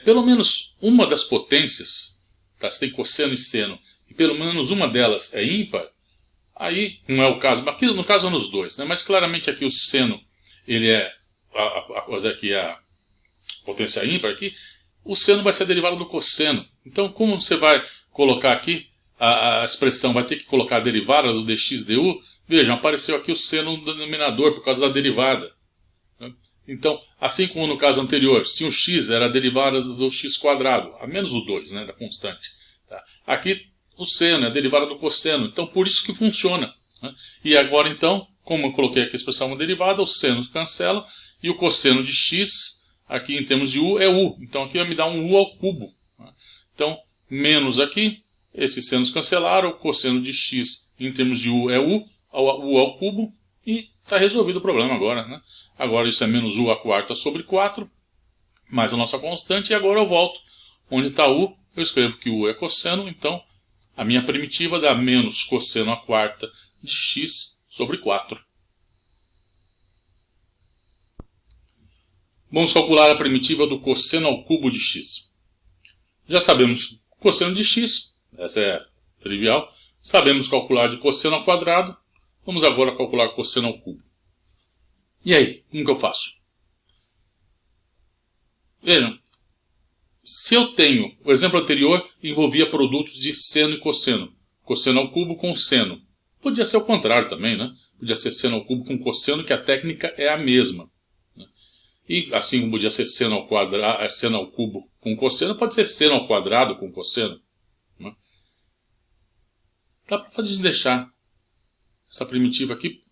pelo menos uma das potências, tá? Você tem cosseno e seno, e pelo menos uma delas é ímpar, aí não é o caso, aqui no caso é nos dois, né? Mas claramente aqui o seno, ele é a potência ímpar aqui, o seno vai ser derivado do cosseno. Então, como você vai colocar aqui, a expressão vai ter que colocar a derivada do dx du, vejam, apareceu aqui o seno no denominador por causa da derivada. Então, assim como no caso anterior, se o x era a derivada do x quadrado, a menos o 2, né, da constante. Tá? Aqui o seno é a derivada do cosseno, então por isso que funciona. Né? E agora então, como eu coloquei aqui a expressão derivada, o seno cancela e o cosseno de x, aqui em termos de u, é u. Então aqui vai me dar um u ao cubo. Né? Então, menos aqui, esses senos cancelaram, o cosseno de x em termos de u é u ao cubo, e está resolvido o problema agora. Né? Agora isso é menos u à quarta sobre 4, mais a nossa constante, e agora eu volto. Onde está u, eu escrevo que u é cosseno, então a minha primitiva dá menos cosseno à quarta de x sobre 4. Vamos calcular a primitiva do cosseno ao cubo de x. Já sabemos cosseno de x, essa é trivial. Sabemos calcular de cosseno ao quadrado. Vamos agora calcular cosseno ao cubo. E aí, como que eu faço? Vejam, se eu tenho, o exemplo anterior envolvia produtos de seno e cosseno. Cosseno ao cubo com seno. Podia ser o contrário também, né? Podia ser seno ao cubo com cosseno, que a técnica é a mesma. E assim como podia ser seno ao quadrado, seno ao cubo com cosseno, pode ser seno ao quadrado com cosseno. Né? Dá para deixar essa primitiva aqui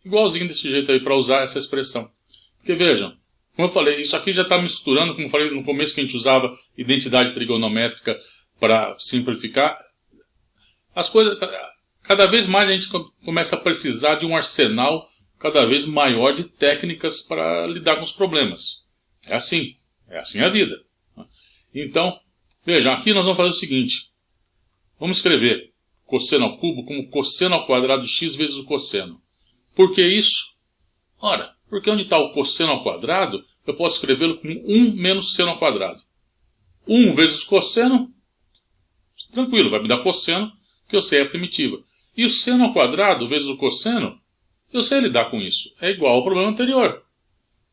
igualzinho desse jeito aí para usar essa expressão. Porque vejam, como eu falei, isso aqui já está misturando, como eu falei no começo que a gente usava identidade trigonométrica para simplificar. As coisas, cada vez mais a gente começa a precisar de um arsenal cada vez maior de técnicas para lidar com os problemas. É assim a vida. Então, vejam, aqui nós vamos fazer o seguinte. Vamos escrever cosseno ao cubo como cosseno ao quadrado de x vezes o cosseno. Por que isso? Ora, porque onde está o cosseno ao quadrado, eu posso escrevê-lo como 1 menos seno ao quadrado. 1 vezes cosseno, tranquilo, vai me dar cosseno, que eu sei a primitiva. E o seno ao quadrado vezes o cosseno, eu sei lidar com isso. É igual ao problema anterior.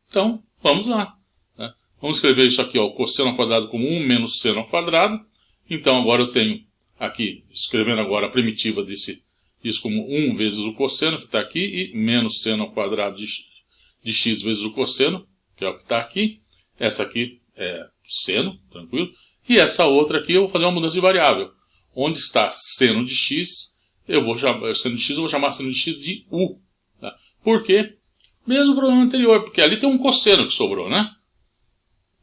Então, vamos lá. Né? Vamos escrever isso aqui, ó, o cosseno ao quadrado como 1 menos seno ao quadrado. Então, agora eu tenho aqui, escrevendo agora a primitiva disso como 1 vezes o cosseno, que está aqui, e menos seno ao quadrado de x vezes o cosseno, que é o que está aqui. Essa aqui é seno, tranquilo. E essa outra aqui eu vou fazer uma mudança de variável. Onde está seno de x, eu vou chamar seno de x de u. Tá? Por quê? Mesmo problema anterior, porque ali tem um cosseno que sobrou, né?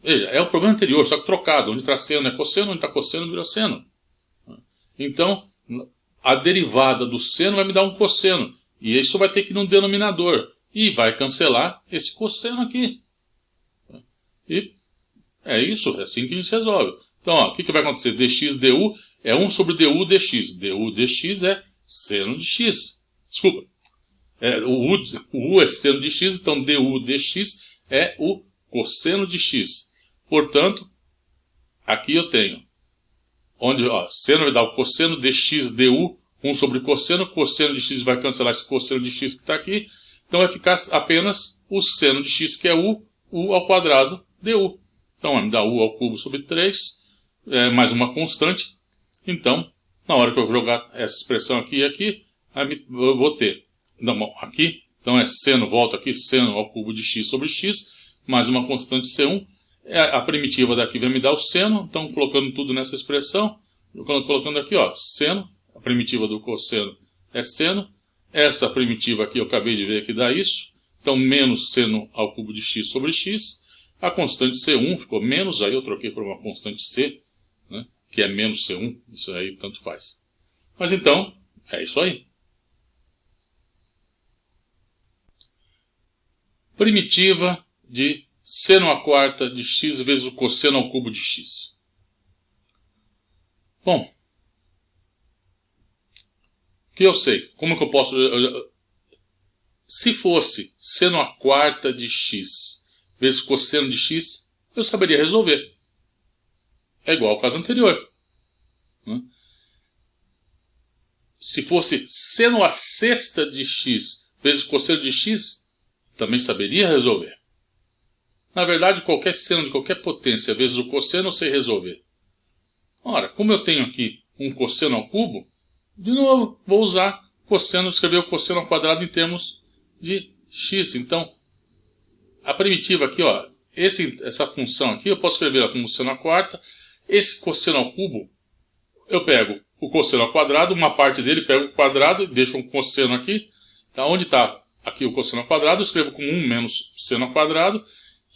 Veja, é o problema anterior, só que trocado. Onde está seno é cosseno, onde está cosseno vira seno. Então, a derivada do seno vai me dar um cosseno. E isso vai ter que ir no denominador. E vai cancelar esse cosseno aqui. E é isso, é assim que a gente resolve. Então, ó, o que vai acontecer? dx du é 1 sobre du dx. Du dx é seno de x. Desculpa. O u é seno de x, então du dx é o cosseno de x. Portanto, aqui eu tenho, onde seno vai dar o cosseno dx du, 1 sobre cosseno de x vai cancelar esse cosseno de x que está aqui, então vai ficar apenas o seno de x, que é u ao quadrado du. Então vai me dar u ao cubo sobre 3, mais uma constante. Então, na hora que eu jogar essa expressão aqui e aqui, eu vou ter, aqui, então é seno, volta aqui, seno ao cubo de x sobre x, mais uma constante C1. A primitiva daqui vai me dar o seno, então colocando tudo nessa expressão, colocando aqui, ó, seno, a primitiva do cosseno é seno, essa primitiva aqui eu acabei de ver que dá isso, então menos seno ao cubo de x sobre x, a constante C1 ficou menos, aí eu troquei por uma constante C, né, que é menos C1, isso aí tanto faz. Mas então, é isso aí. Primitiva de seno à quarta de x vezes o cosseno ao cubo de x. Bom, que eu sei? Como que eu posso... Se fosse seno a quarta de x vezes cosseno de x, eu saberia resolver. É igual ao caso anterior. Se fosse seno a sexta de x vezes cosseno de x, também saberia resolver. Na verdade, qualquer seno de qualquer potência vezes o cosseno eu sei resolver. Ora, como eu tenho aqui um cosseno ao cubo, de novo, vou usar cosseno, escrever o cosseno ao quadrado em termos de x. Então, a primitiva aqui, ó, essa função aqui, eu posso escrever como seno à quarta. Esse cosseno ao cubo, eu pego o cosseno ao quadrado, uma parte dele, pego o quadrado e deixo um cosseno aqui. Então, onde está aqui o cosseno ao quadrado, eu escrevo como 1 menos seno ao quadrado.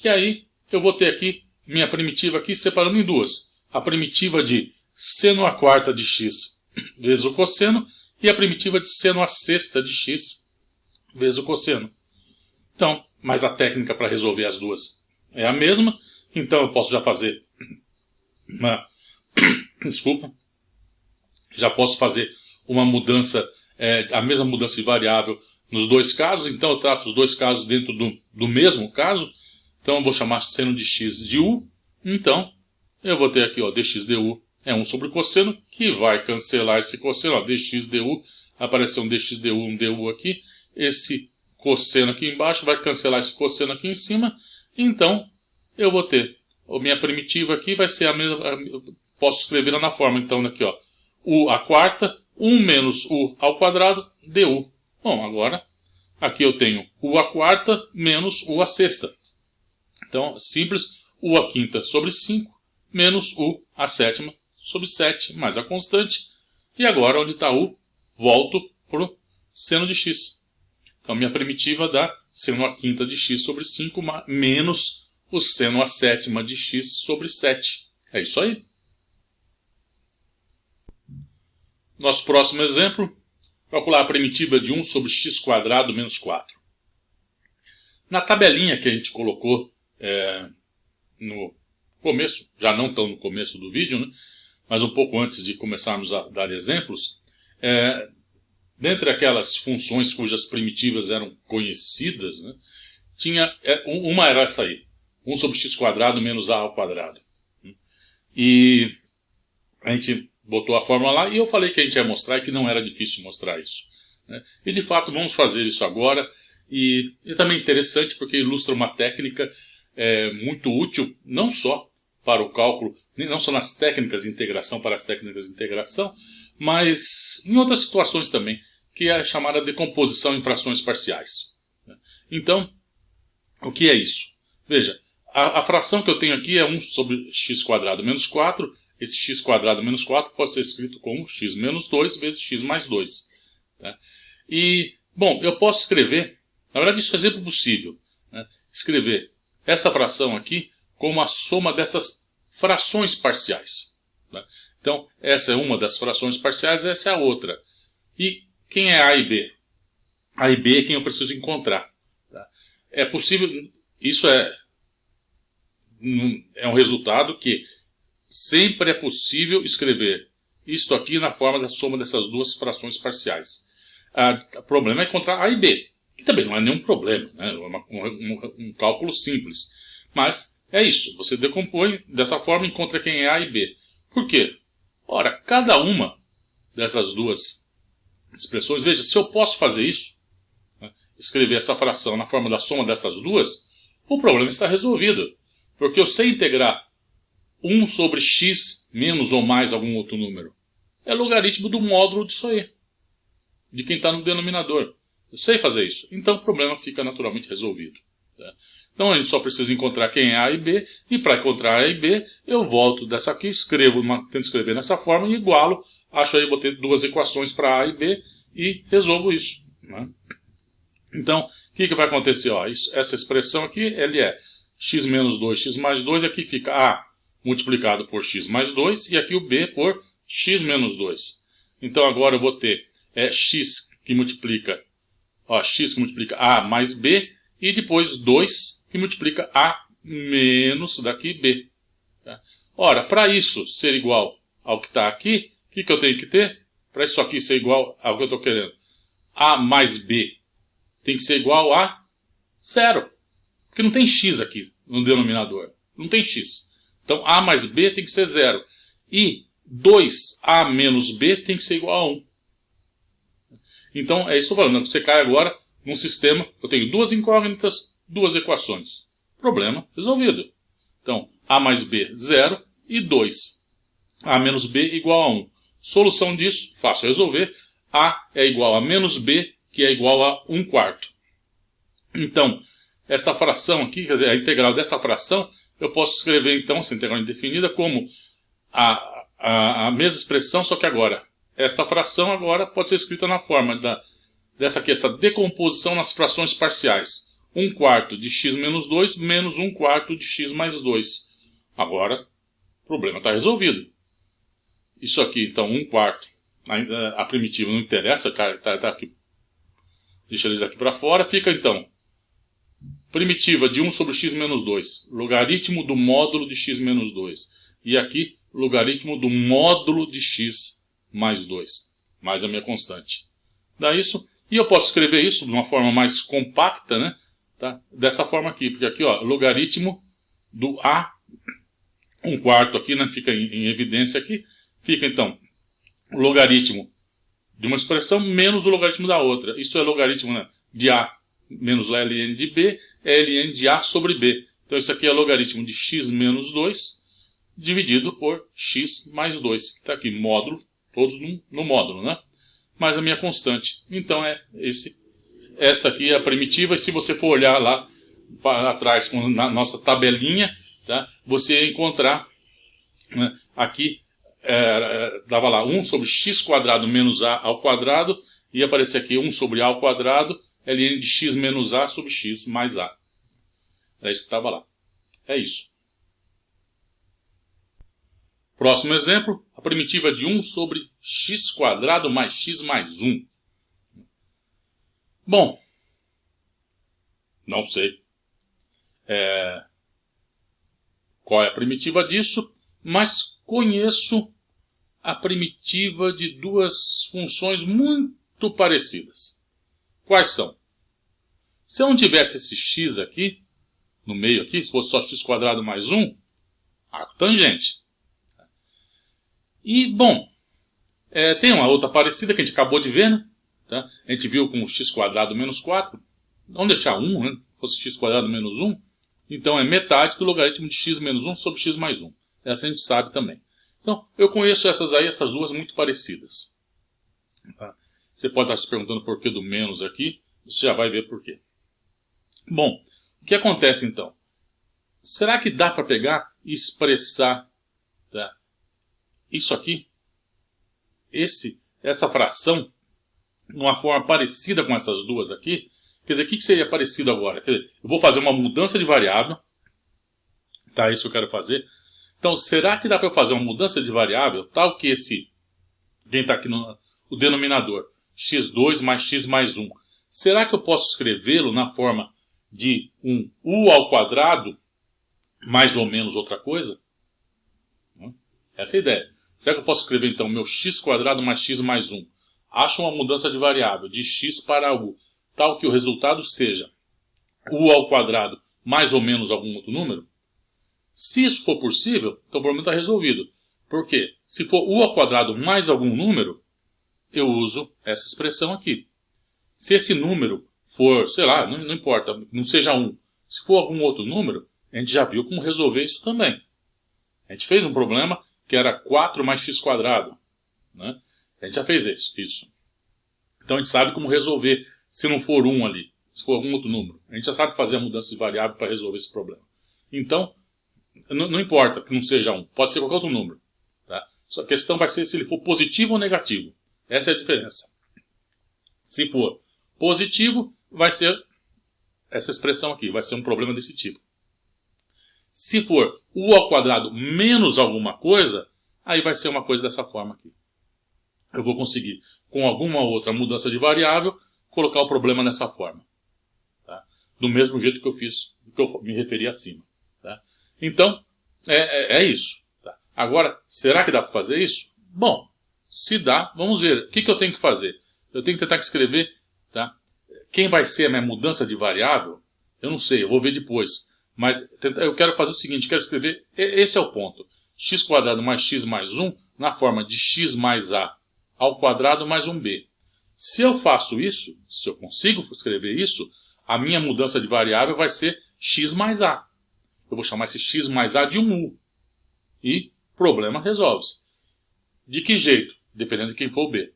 E aí, eu vou ter aqui minha primitiva aqui separando em duas. A primitiva de seno à quarta de x vezes o cosseno e a primitiva de seno à sexta de x vezes o cosseno. Então, mas a técnica para resolver as duas é a mesma. Então, eu posso já fazer uma... Desculpa. Já posso fazer uma mudança, a mesma mudança de variável nos dois casos. Então, eu trato os dois casos dentro do mesmo caso. Então, eu vou chamar seno de x de u. Então, eu vou ter aqui, ó, dx du é 1 sobre cosseno, que vai cancelar esse cosseno. Ó, dx du, apareceu um dx du, um du aqui. Esse cosseno aqui embaixo vai cancelar esse cosseno aqui em cima. Então, eu vou ter, a minha primitiva aqui vai ser a mesma, posso escrever na forma, então, aqui, ó, u à quarta, 1 menos u ao quadrado, du. Bom, agora, aqui eu tenho u à quarta menos u à sexta. Então, simples, u à quinta sobre 5, menos u à sétima sobre 7, mais a constante. E agora, onde está u, volto para o seno de x. Então, minha primitiva dá seno à quinta de x sobre 5, menos o seno à sétima de x sobre 7. É isso aí. Nosso próximo exemplo, calcular a primitiva de 1 sobre x² menos 4. Na tabelinha que a gente colocou no começo, já não tão no começo do vídeo, né, mas um pouco antes de começarmos a dar exemplos, dentre aquelas funções cujas primitivas eram conhecidas, né, tinha, uma era essa aí, 1 sobre x² menos a ao quadrado. E a gente botou a fórmula lá e eu falei que a gente ia mostrar e que não era difícil mostrar isso, né? E de fato vamos fazer isso agora. E também interessante porque ilustra uma técnica muito útil, não só para o cálculo, não só nas técnicas de integração, para as técnicas de integração, mas em outras situações também, que é a chamada decomposição em frações parciais. Então, o que é isso? Veja, a fração que eu tenho aqui é 1 sobre x² menos 4. Esse x² menos 4 pode ser escrito como x menos 2 vezes x mais 2. Tá? E, bom, eu posso escrever, na verdade isso é exemplo possível, né? Escrever essa fração aqui como a soma dessas frações parciais. Tá? Então, essa é uma das frações parciais, essa é a outra. E quem é A e B? A e B é quem eu preciso encontrar. Tá? É possível, isso é um resultado que sempre é possível escrever isto aqui na forma da soma dessas duas frações parciais. O problema é encontrar A e B, que também não é nenhum problema, né? É um cálculo simples. Mas é isso, você decompõe dessa forma e encontra quem é A e B. Por quê? Ora, cada uma dessas duas expressões, veja, se eu posso fazer isso, né, escrever essa fração na forma da soma dessas duas, o problema está resolvido. Porque eu sei integrar 1 sobre x menos ou mais algum outro número. É logaritmo do módulo disso aí, de quem está no denominador. Eu sei fazer isso. Então o problema fica naturalmente resolvido. Tá? Então a gente só precisa encontrar quem é A e B. E para encontrar A e B, eu volto dessa aqui, tento escrever nessa forma e igualo. Acho aí, vou ter duas equações para A e B e resolvo isso. Né? Então, o que vai acontecer? Ó, essa expressão aqui, ele é x menos 2, x mais 2. Aqui fica A multiplicado por x mais 2 e aqui o B por x menos 2. Então agora eu vou ter x que multiplica A mais B e depois 2 que multiplica A menos daqui B. Tá? Ora, para isso ser igual ao que está aqui, o que eu tenho que ter? para isso aqui ser igual ao que eu estou querendo, A mais B tem que ser igual a 0. Porque não tem x aqui no denominador. Não tem x. Então, A mais B tem que ser 0. E 2A menos B tem que ser igual a 1. Então, é isso que eu estou falando. Você cai agora num sistema, eu tenho duas incógnitas, duas equações. Problema resolvido. Então, A mais B, 0. E 2A menos B igual a 1. Solução disso, fácil resolver. A é igual a menos B, que é igual a 1/4. Então, essa fração aqui, quer dizer, a integral dessa fração, eu posso escrever então essa integral indefinida como a mesma expressão, só que agora, esta fração agora pode ser escrita na forma dessa aqui, essa decomposição nas frações parciais. 1/4 de x menos 2 menos 1/4 de x mais 2. Agora, o problema está resolvido. Isso aqui, então, 1/4. A primitiva não interessa, está aqui. Deixa eles aqui para fora. Fica, então, primitiva de 1 sobre x menos 2. Logaritmo do módulo de x menos 2. E aqui, logaritmo do módulo de x mais 2. Mais a minha constante. Dá isso. E eu posso escrever isso de uma forma mais compacta, né? Tá? Dessa forma aqui. Porque aqui, ó, logaritmo do A, 1/4 aqui, né? Fica em evidência aqui. Fica, então, o logaritmo de uma expressão menos o logaritmo da outra. Isso é logaritmo, né, de A menos ln de B, é ln de A sobre B. Então, isso aqui é logaritmo de x menos 2, dividido por x mais 2. Que está aqui, módulo, todos no módulo, né? Mais a minha constante. Então, esta aqui é a primitiva. E se você for olhar lá atrás, na nossa tabelinha, tá, você ia encontrar, né, aqui, dava lá 1 sobre x² menos a ao quadrado, ia aparecer aqui 1 sobre a ao quadrado, ln de x menos a sobre x mais a. É isso que estava lá. É isso. Próximo exemplo, a primitiva de 1 sobre x² mais x mais 1. Bom, não sei qual é a primitiva disso, mas conheço a primitiva de duas funções muito parecidas. Quais são? Se eu não tivesse esse x aqui, no meio aqui, se fosse só x² mais 1, arco tangente. E, bom, tem uma outra parecida que a gente acabou de ver, né? Tá? A gente viu com o x² menos 4. Vamos deixar 1, né? Se fosse x² menos 1, então é metade do logaritmo de x menos 1 sobre x mais 1. Essa a gente sabe também. Então, eu conheço essas duas muito parecidas. Tá? Você pode estar se perguntando por que do menos aqui. Você já vai ver por quê. Bom, o que acontece então? Será que dá para pegar e expressar, tá, isso aqui? Essa fração, numa forma parecida com essas duas aqui? Quer dizer, o que seria parecido agora? Quer dizer, eu vou fazer uma mudança de variável. Tá, isso que eu quero fazer. Então, será que dá para eu fazer uma mudança de variável tal que quem está aqui o denominador, x2 mais x mais 1, será que eu posso escrevê-lo na forma de um u ao quadrado mais ou menos outra coisa? Essa é a ideia. Será que eu posso escrever então meu x² mais x mais 1? Acho uma mudança de variável de x para u, tal que o resultado seja u ao quadrado mais ou menos algum outro número? Se isso for possível, então o problema está resolvido. Por quê? Se for u ao quadrado mais algum número, eu uso essa expressão aqui. Se esse número for, sei lá, não importa, não seja 1. Se for algum outro número, a gente já viu como resolver isso também. A gente fez um problema que era 4 mais x². Né? A gente já fez isso. Então a gente sabe como resolver se não for 1 ali, se for algum outro número. A gente já sabe fazer a mudança de variável para resolver esse problema. Então, não importa que não seja 1, pode ser qualquer outro número. Tá? Só a questão vai ser se ele for positivo ou negativo. Essa é a diferença. Se for positivo, vai ser essa expressão aqui, vai ser um problema desse tipo. Se for u ao quadrado menos alguma coisa, aí vai ser uma coisa dessa forma aqui. Eu vou conseguir, com alguma outra mudança de variável, colocar o problema nessa forma. Tá? Do mesmo jeito que eu fiz, que eu me referi acima. Tá? Então, é isso. Tá? Agora, será que dá para fazer isso? Bom, Se dá, vamos ver. O que eu tenho que fazer? Eu tenho que tentar escrever, tá? Quem vai ser a minha mudança de variável? Eu não sei, eu vou ver depois. Mas eu quero fazer o seguinte, quero escrever, esse é o ponto. X² mais x mais 1 na forma de x mais a ao quadrado mais 1b. Se eu faço isso, se eu consigo escrever isso, a minha mudança de variável vai ser x mais a. Eu vou chamar esse x mais a de 1u. E problema resolve-se. De que jeito? Dependendo de quem for o b.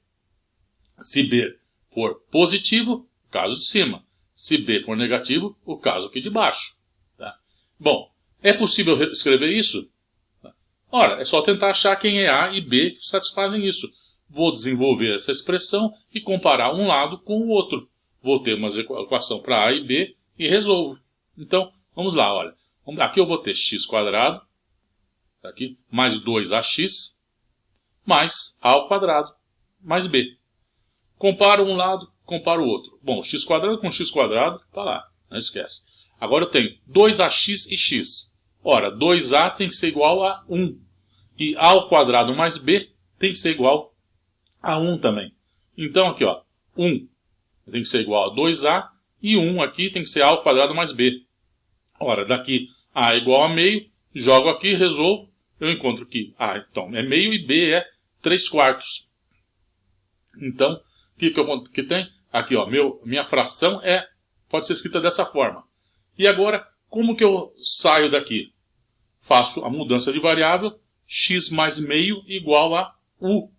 Se b for positivo, o caso de cima. Se b for negativo, o caso aqui de baixo. Tá? Bom, é possível escrever isso? Ora, é só tentar achar quem é A e B que satisfazem isso. Vou desenvolver essa expressão e comparar um lado com o outro. Vou ter uma equação para A e B e resolvo. Então, vamos lá, olha. Aqui eu vou ter x² aqui, mais 2ax, mais a ao quadrado, mais b. Comparo um lado, comparo o outro. Bom, x² com x² está lá, não esquece. Agora eu tenho 2ax e x. Ora, 2a tem que ser igual a 1. E a ao quadrado mais b tem que ser igual a 1 também. Então aqui, ó, 1 tem que ser igual a 2a e 1 aqui tem que ser a ao quadrado mais b. Ora, daqui a é igual a meio, jogo aqui, resolvo, eu encontro que a então é meio e b é 3/4. Então, o que tem? Aqui, ó, minha fração pode ser escrita dessa forma. E agora, como que eu saio daqui? Faço a mudança de variável, x mais meio igual a u.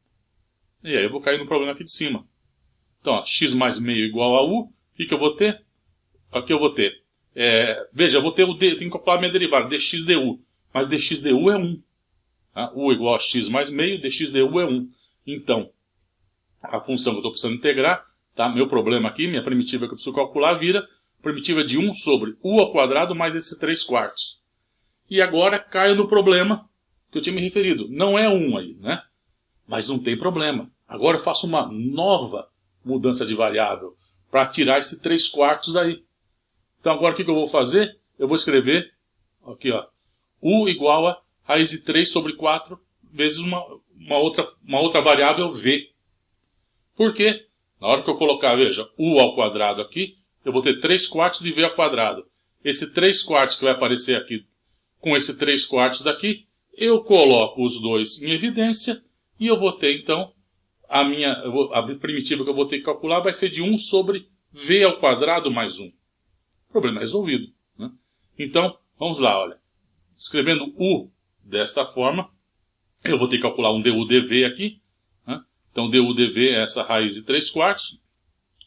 E aí eu vou cair no problema aqui de cima. Então, ó, x mais meio igual a u, o que eu vou ter? Aqui eu vou ter, veja, eu vou ter o d, eu tenho que calcular a minha derivada, dx du. Mas dx du é 1. Tá? U igual a x mais meio, dx du é 1. Então, a função que eu estou precisando integrar, tá? Meu problema aqui, minha primitiva que eu preciso calcular, vira primitiva de 1 sobre u ao quadrado mais esse 3/4. E agora caio no problema que eu tinha me referido. Não é 1 aí, né? Mas não tem problema. Agora eu faço uma nova mudança de variável para tirar esse 3/4 daí. Então agora o que eu vou fazer? Eu vou escrever aqui, ó, u igual a raiz de 3 sobre 4 vezes uma outra variável v. Por quê? Na hora que eu colocar, veja, u ao quadrado aqui, eu vou ter 3/4 de v ao quadrado. Esse 3/4 que vai aparecer aqui com esse 3/4 daqui, eu coloco os dois em evidência e eu vou ter, então, a primitiva que eu vou ter que calcular vai ser de 1 sobre v ao quadrado mais 1. Problema resolvido. Né? Então, vamos lá, olha. Escrevendo u desta forma, eu vou ter que calcular um du dv aqui. Né? Então, du dv é essa raiz de 3/4.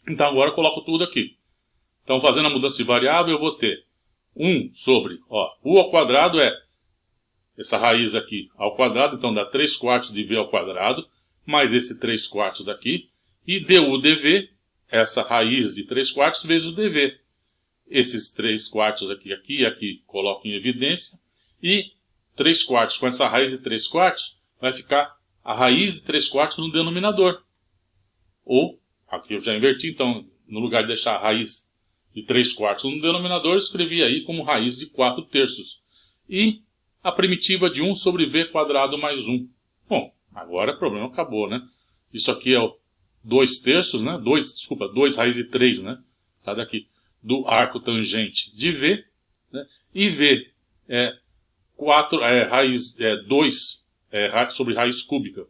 Então, agora eu coloco tudo aqui. Então, fazendo a mudança de variável, eu vou ter 1 sobre, ó, u ao quadrado é essa raiz aqui ao quadrado, então dá 3/4 de v ao quadrado, mais esse 3/4 daqui, e du dv, essa raiz de 3/4 vezes o dv. Esses 3/4 aqui e aqui coloco em evidência, e 3/4 com essa raiz de 3/4 vai ficar a raiz de 3/4 no denominador. Ou, aqui eu já inverti, então no lugar de deixar a raiz de 3/4 no denominador, eu escrevi aí como raiz de 4/3. E a primitiva de 1 sobre v quadrado mais 1. Bom, agora o problema acabou, né? Isso aqui é o 2/3, né? 2 raiz de 3, né? Tá daqui. Do arco tangente de v, né? E v é 2 sobre raiz cúbica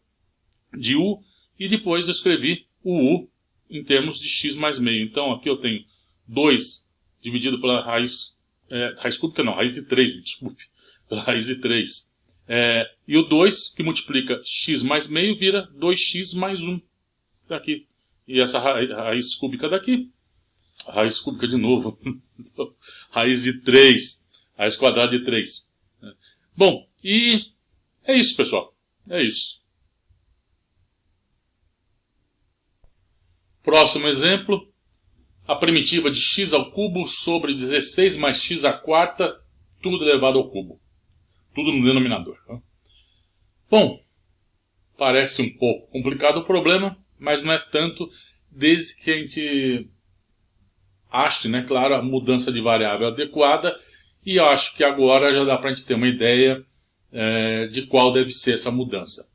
de u, e depois eu escrevi o u em termos de x mais meio. Então aqui eu tenho 2 dividido pela raiz cúbica, não, raiz de 3, desculpe, pela raiz de 3. E o 2 que multiplica x mais meio vira 2x mais 1. Aqui. E essa raiz cúbica daqui, a raiz cúbica de novo, raiz de 3, raiz quadrada de 3. Bom, e é isso, pessoal. É isso. Próximo exemplo. A primitiva de x ao cubo sobre 16 mais x à quarta, tudo elevado ao cubo. Tudo no denominador. Bom, parece um pouco complicado o problema, mas não é tanto, desde que a gente ache, né, claro, a mudança de variável adequada, e eu acho que agora já dá para a gente ter uma ideia de qual deve ser essa mudança.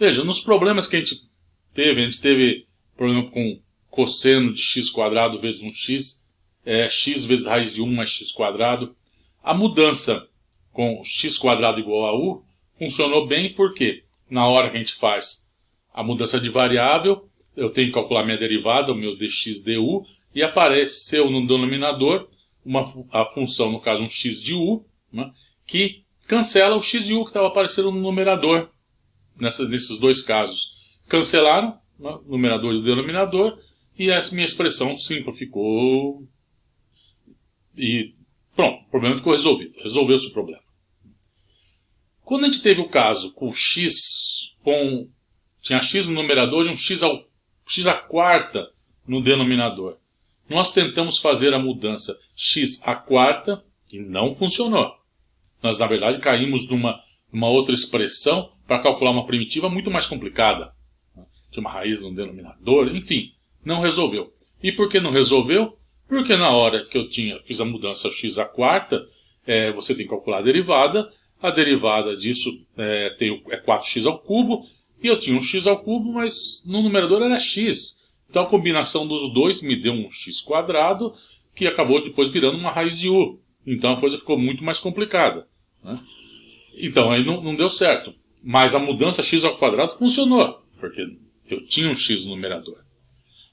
Veja, nos problemas que a gente teve problema com cosseno de x² vezes 1x, x vezes raiz de 1 mais x². A mudança com x² igual a u funcionou bem porque na hora que a gente faz a mudança de variável, eu tenho que calcular minha derivada, o meu dx du, e apareceu no denominador a função, no caso um x de u, né, que cancela o x de u que estava aparecendo no numerador, nesses dois casos. Cancelaram, né, o numerador e o denominador, e a minha expressão simplificou e pronto, o problema ficou resolvido. Resolveu-se o problema. Quando a gente teve o caso com x, tinha x no numerador e um x² no denominador, nós tentamos fazer a mudança x² e não funcionou. Nós, na verdade, caímos numa outra expressão para calcular uma primitiva muito mais complicada. Tinha uma raiz no denominador, enfim, não resolveu. E por que não resolveu? Porque na hora que eu fiz a mudança x², você tem que calcular a derivada disso é 4x², e eu tinha um x², mas no numerador era x. Então a combinação dos dois me deu um x², que acabou depois virando uma raiz de u. Então a coisa ficou muito mais complicada, né? Então aí não deu certo. Mas a mudança x² funcionou, porque eu tinha um x no numerador.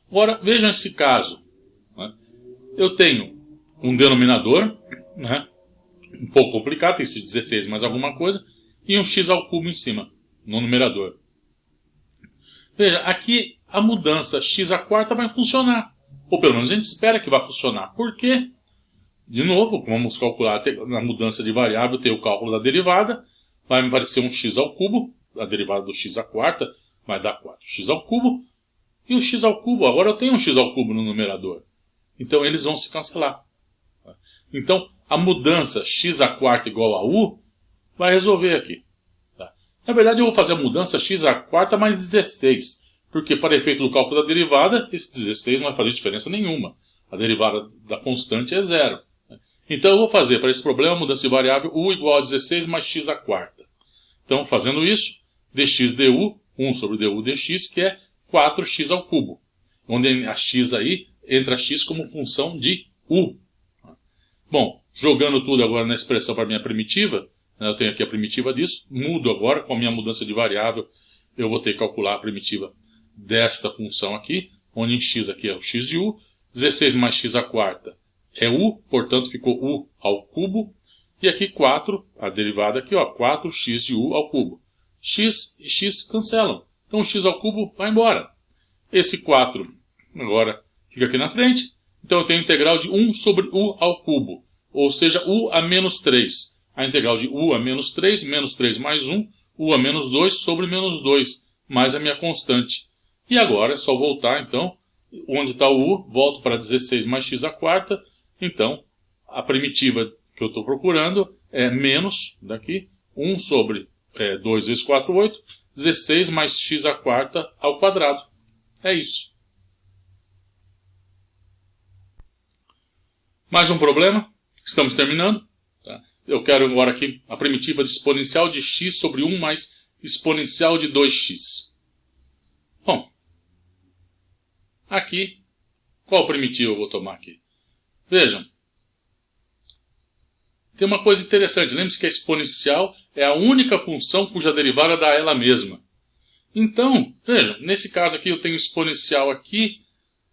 Agora vejam esse caso, né? Eu tenho um denominador, né, um pouco complicado, tem esses 16 mais alguma coisa, e um x² em cima, no numerador. Veja, aqui a mudança x² vai funcionar. Ou pelo menos a gente espera que vai funcionar. Por quê? De novo, vamos calcular na mudança de variável, ter o cálculo da derivada. Vai me aparecer um x², a derivada do x² vai dar 4x². E o x², agora eu tenho um x² no numerador. Então eles vão se cancelar. Então a mudança x² igual a u vai resolver aqui. Na verdade eu vou fazer a mudança x² mais 16. Porque para efeito do cálculo da derivada, esse 16 não vai fazer diferença nenhuma. A derivada da constante é zero. Então eu vou fazer para esse problema a mudança de variável u igual a 16 mais x². Então fazendo isso, dx du, 1 sobre du dx, que é 4x². Onde a x aí entra x como função de u. Bom, jogando tudo agora na expressão para a minha primitiva, eu tenho aqui a primitiva disso, mudo agora com a minha mudança de variável, eu vou ter que calcular a primitiva desta função aqui, onde em x aqui é o x de u, 16 mais x² é u, portanto ficou u², e aqui 4, a derivada aqui, 4x de u². X e x cancelam, então o x² vai embora. Esse 4 agora fica aqui na frente, então eu tenho a integral de 1 sobre u², ou seja, u a menos 3. A integral de u a menos 3 mais 1, u a menos 2 sobre menos 2, mais a minha constante. E agora é só voltar, então, onde está o u, volto para 16 mais x², então a primitiva que eu estou procurando é menos, daqui, 1 sobre 2 vezes 4, 8, 16 mais x²². É isso. Mais um problema, estamos terminando. Tá? Eu quero agora aqui a primitiva de exponencial de x sobre 1 mais exponencial de 2x. Bom, aqui, qual primitiva eu vou tomar aqui? Vejam, tem uma coisa interessante, lembre-se que a exponencial é a única função cuja derivada dá ela mesma. Então, vejam, nesse caso aqui eu tenho exponencial aqui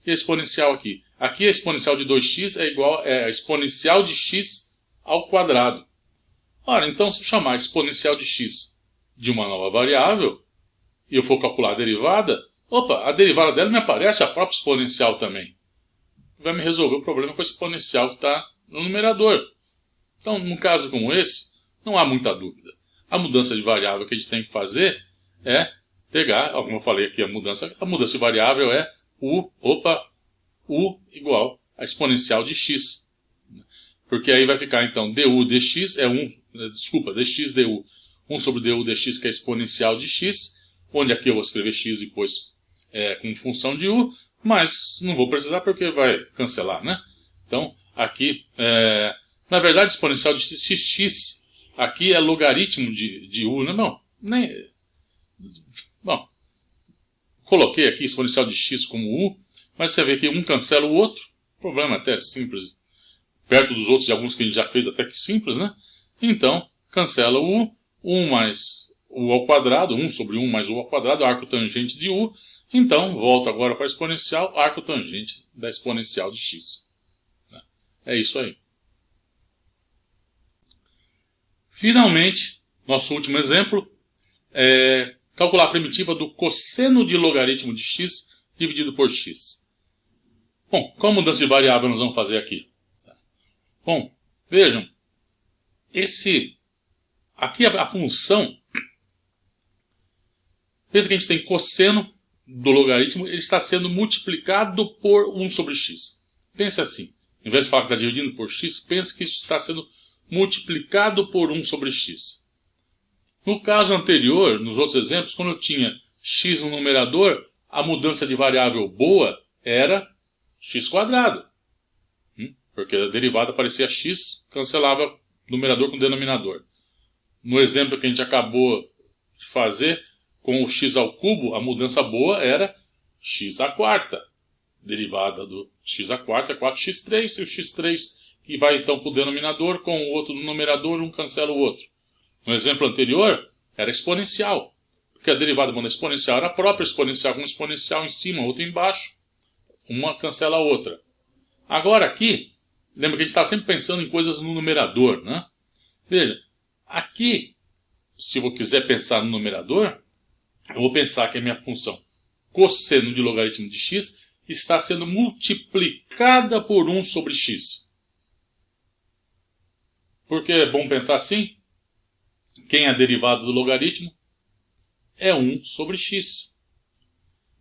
e exponencial aqui. Aqui a exponencial de 2x é igual a exponencial de x ao quadrado. Ora, então se eu chamar a exponencial de x de uma nova variável, e eu for calcular a derivada, a derivada dela me aparece a própria exponencial também. Vai me resolver o problema com a exponencial que está no numerador. Então, num caso como esse, não há muita dúvida. A mudança de variável que a gente tem que fazer é pegar, como eu falei aqui, a mudança de variável é u igual a exponencial de x. Porque aí vai ficar, então, du dx é dx du, 1 sobre du dx, que é exponencial de x, onde aqui eu vou escrever x depois com função de u, mas não vou precisar porque vai cancelar, né? Então, aqui, na verdade, exponencial de x aqui é logaritmo de u, não, Bom, coloquei aqui exponencial de x como u, mas você vê que um cancela o outro. Problema até simples, perto dos outros de alguns que a gente já fez até que simples, né? Então, cancela o u, 1 mais u ao quadrado, 1 sobre 1 mais u ao quadrado, arco tangente de u. Então, volto agora para a exponencial, arco tangente da exponencial de x. É isso aí. Finalmente, nosso último exemplo é calcular a primitiva do cosseno de logaritmo de x dividido por x. Bom, qual mudança de variável nós vamos fazer aqui? Bom, vejam, aqui a função, pensa que a gente tem cosseno do logaritmo, ele está sendo multiplicado por 1 sobre x. Pense assim, em vez de falar que está dividindo por x, pense que isso está sendo multiplicado por 1 sobre x. No caso anterior, nos outros exemplos, quando eu tinha x no numerador, a mudança de variável boa era x quadrado. Porque a derivada aparecia x, cancelava numerador com denominador. No exemplo que a gente acabou de fazer, com o x ao cubo, a mudança boa era x à quarta. Derivada do x à quarta é 4x3, e o x3 que vai então para o denominador, com o outro no numerador, um cancela o outro. No exemplo anterior, era exponencial. Porque a derivada da exponencial era a própria exponencial, com um exponencial em cima, outra embaixo. Uma cancela a outra. Agora aqui, lembra que a gente estava sempre pensando em coisas no numerador, né? Veja, aqui, se eu quiser pensar no numerador, eu vou pensar que a minha função cosseno de logaritmo de x está sendo multiplicada por 1 sobre x. Por que é bom pensar assim? Quem é a derivada do logaritmo? É 1 sobre x.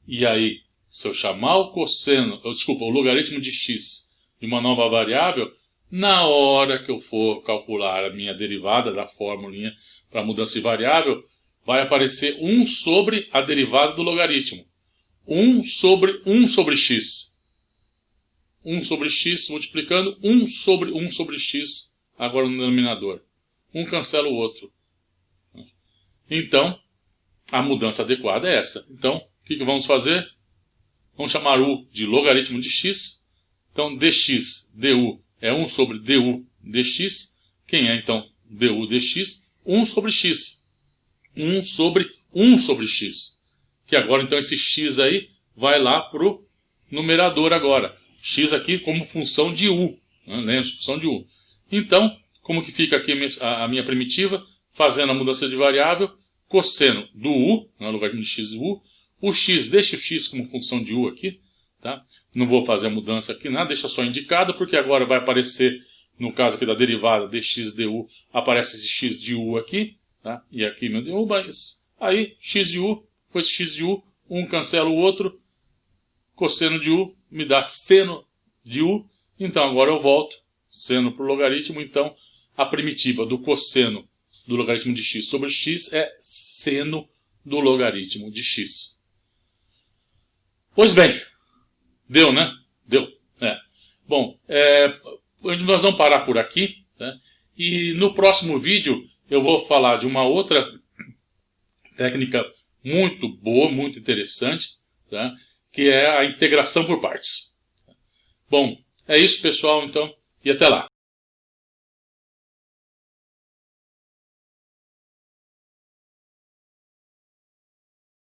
E aí, se eu chamar o logaritmo de x de uma nova variável, na hora que eu for calcular a minha derivada da fórmula para mudança de variável, vai aparecer 1 sobre a derivada do logaritmo. 1 sobre 1 sobre x. 1 sobre x multiplicando 1 sobre 1 sobre x, agora no denominador. Um cancela o outro. Então, a mudança adequada é essa. Então, o que vamos fazer? Vamos chamar u de logaritmo de x. Então, dx, du é 1 sobre du dx. Quem é, então, du dx? 1 sobre x. 1 sobre 1 sobre x. Que agora, então, esse x aí vai lá para o numerador agora. X aqui como função de u. Lembra? Função de u. Então, como que fica aqui a minha primitiva? Fazendo a mudança de variável, cosseno do u, no logaritmo de x e u. O x, deixa o x como função de u aqui. Tá? Não vou fazer a mudança aqui, nada, deixa só indicado, porque agora vai aparecer, no caso aqui da derivada dx du, aparece esse x de u aqui. Tá? E aqui meu du, mas aí x de u, com esse x de u, um cancela o outro. Cosseno de u me dá seno de u. Então agora eu volto, seno para o logaritmo, então a primitiva do cosseno do logaritmo de x sobre x é seno do logaritmo de x. Pois bem, deu, né? Deu. Bom, nós vamos parar por aqui, né? E no próximo vídeo eu vou falar de uma outra técnica muito boa, muito interessante, tá? Que é a integração por partes. Bom, é isso, pessoal, então, e até lá.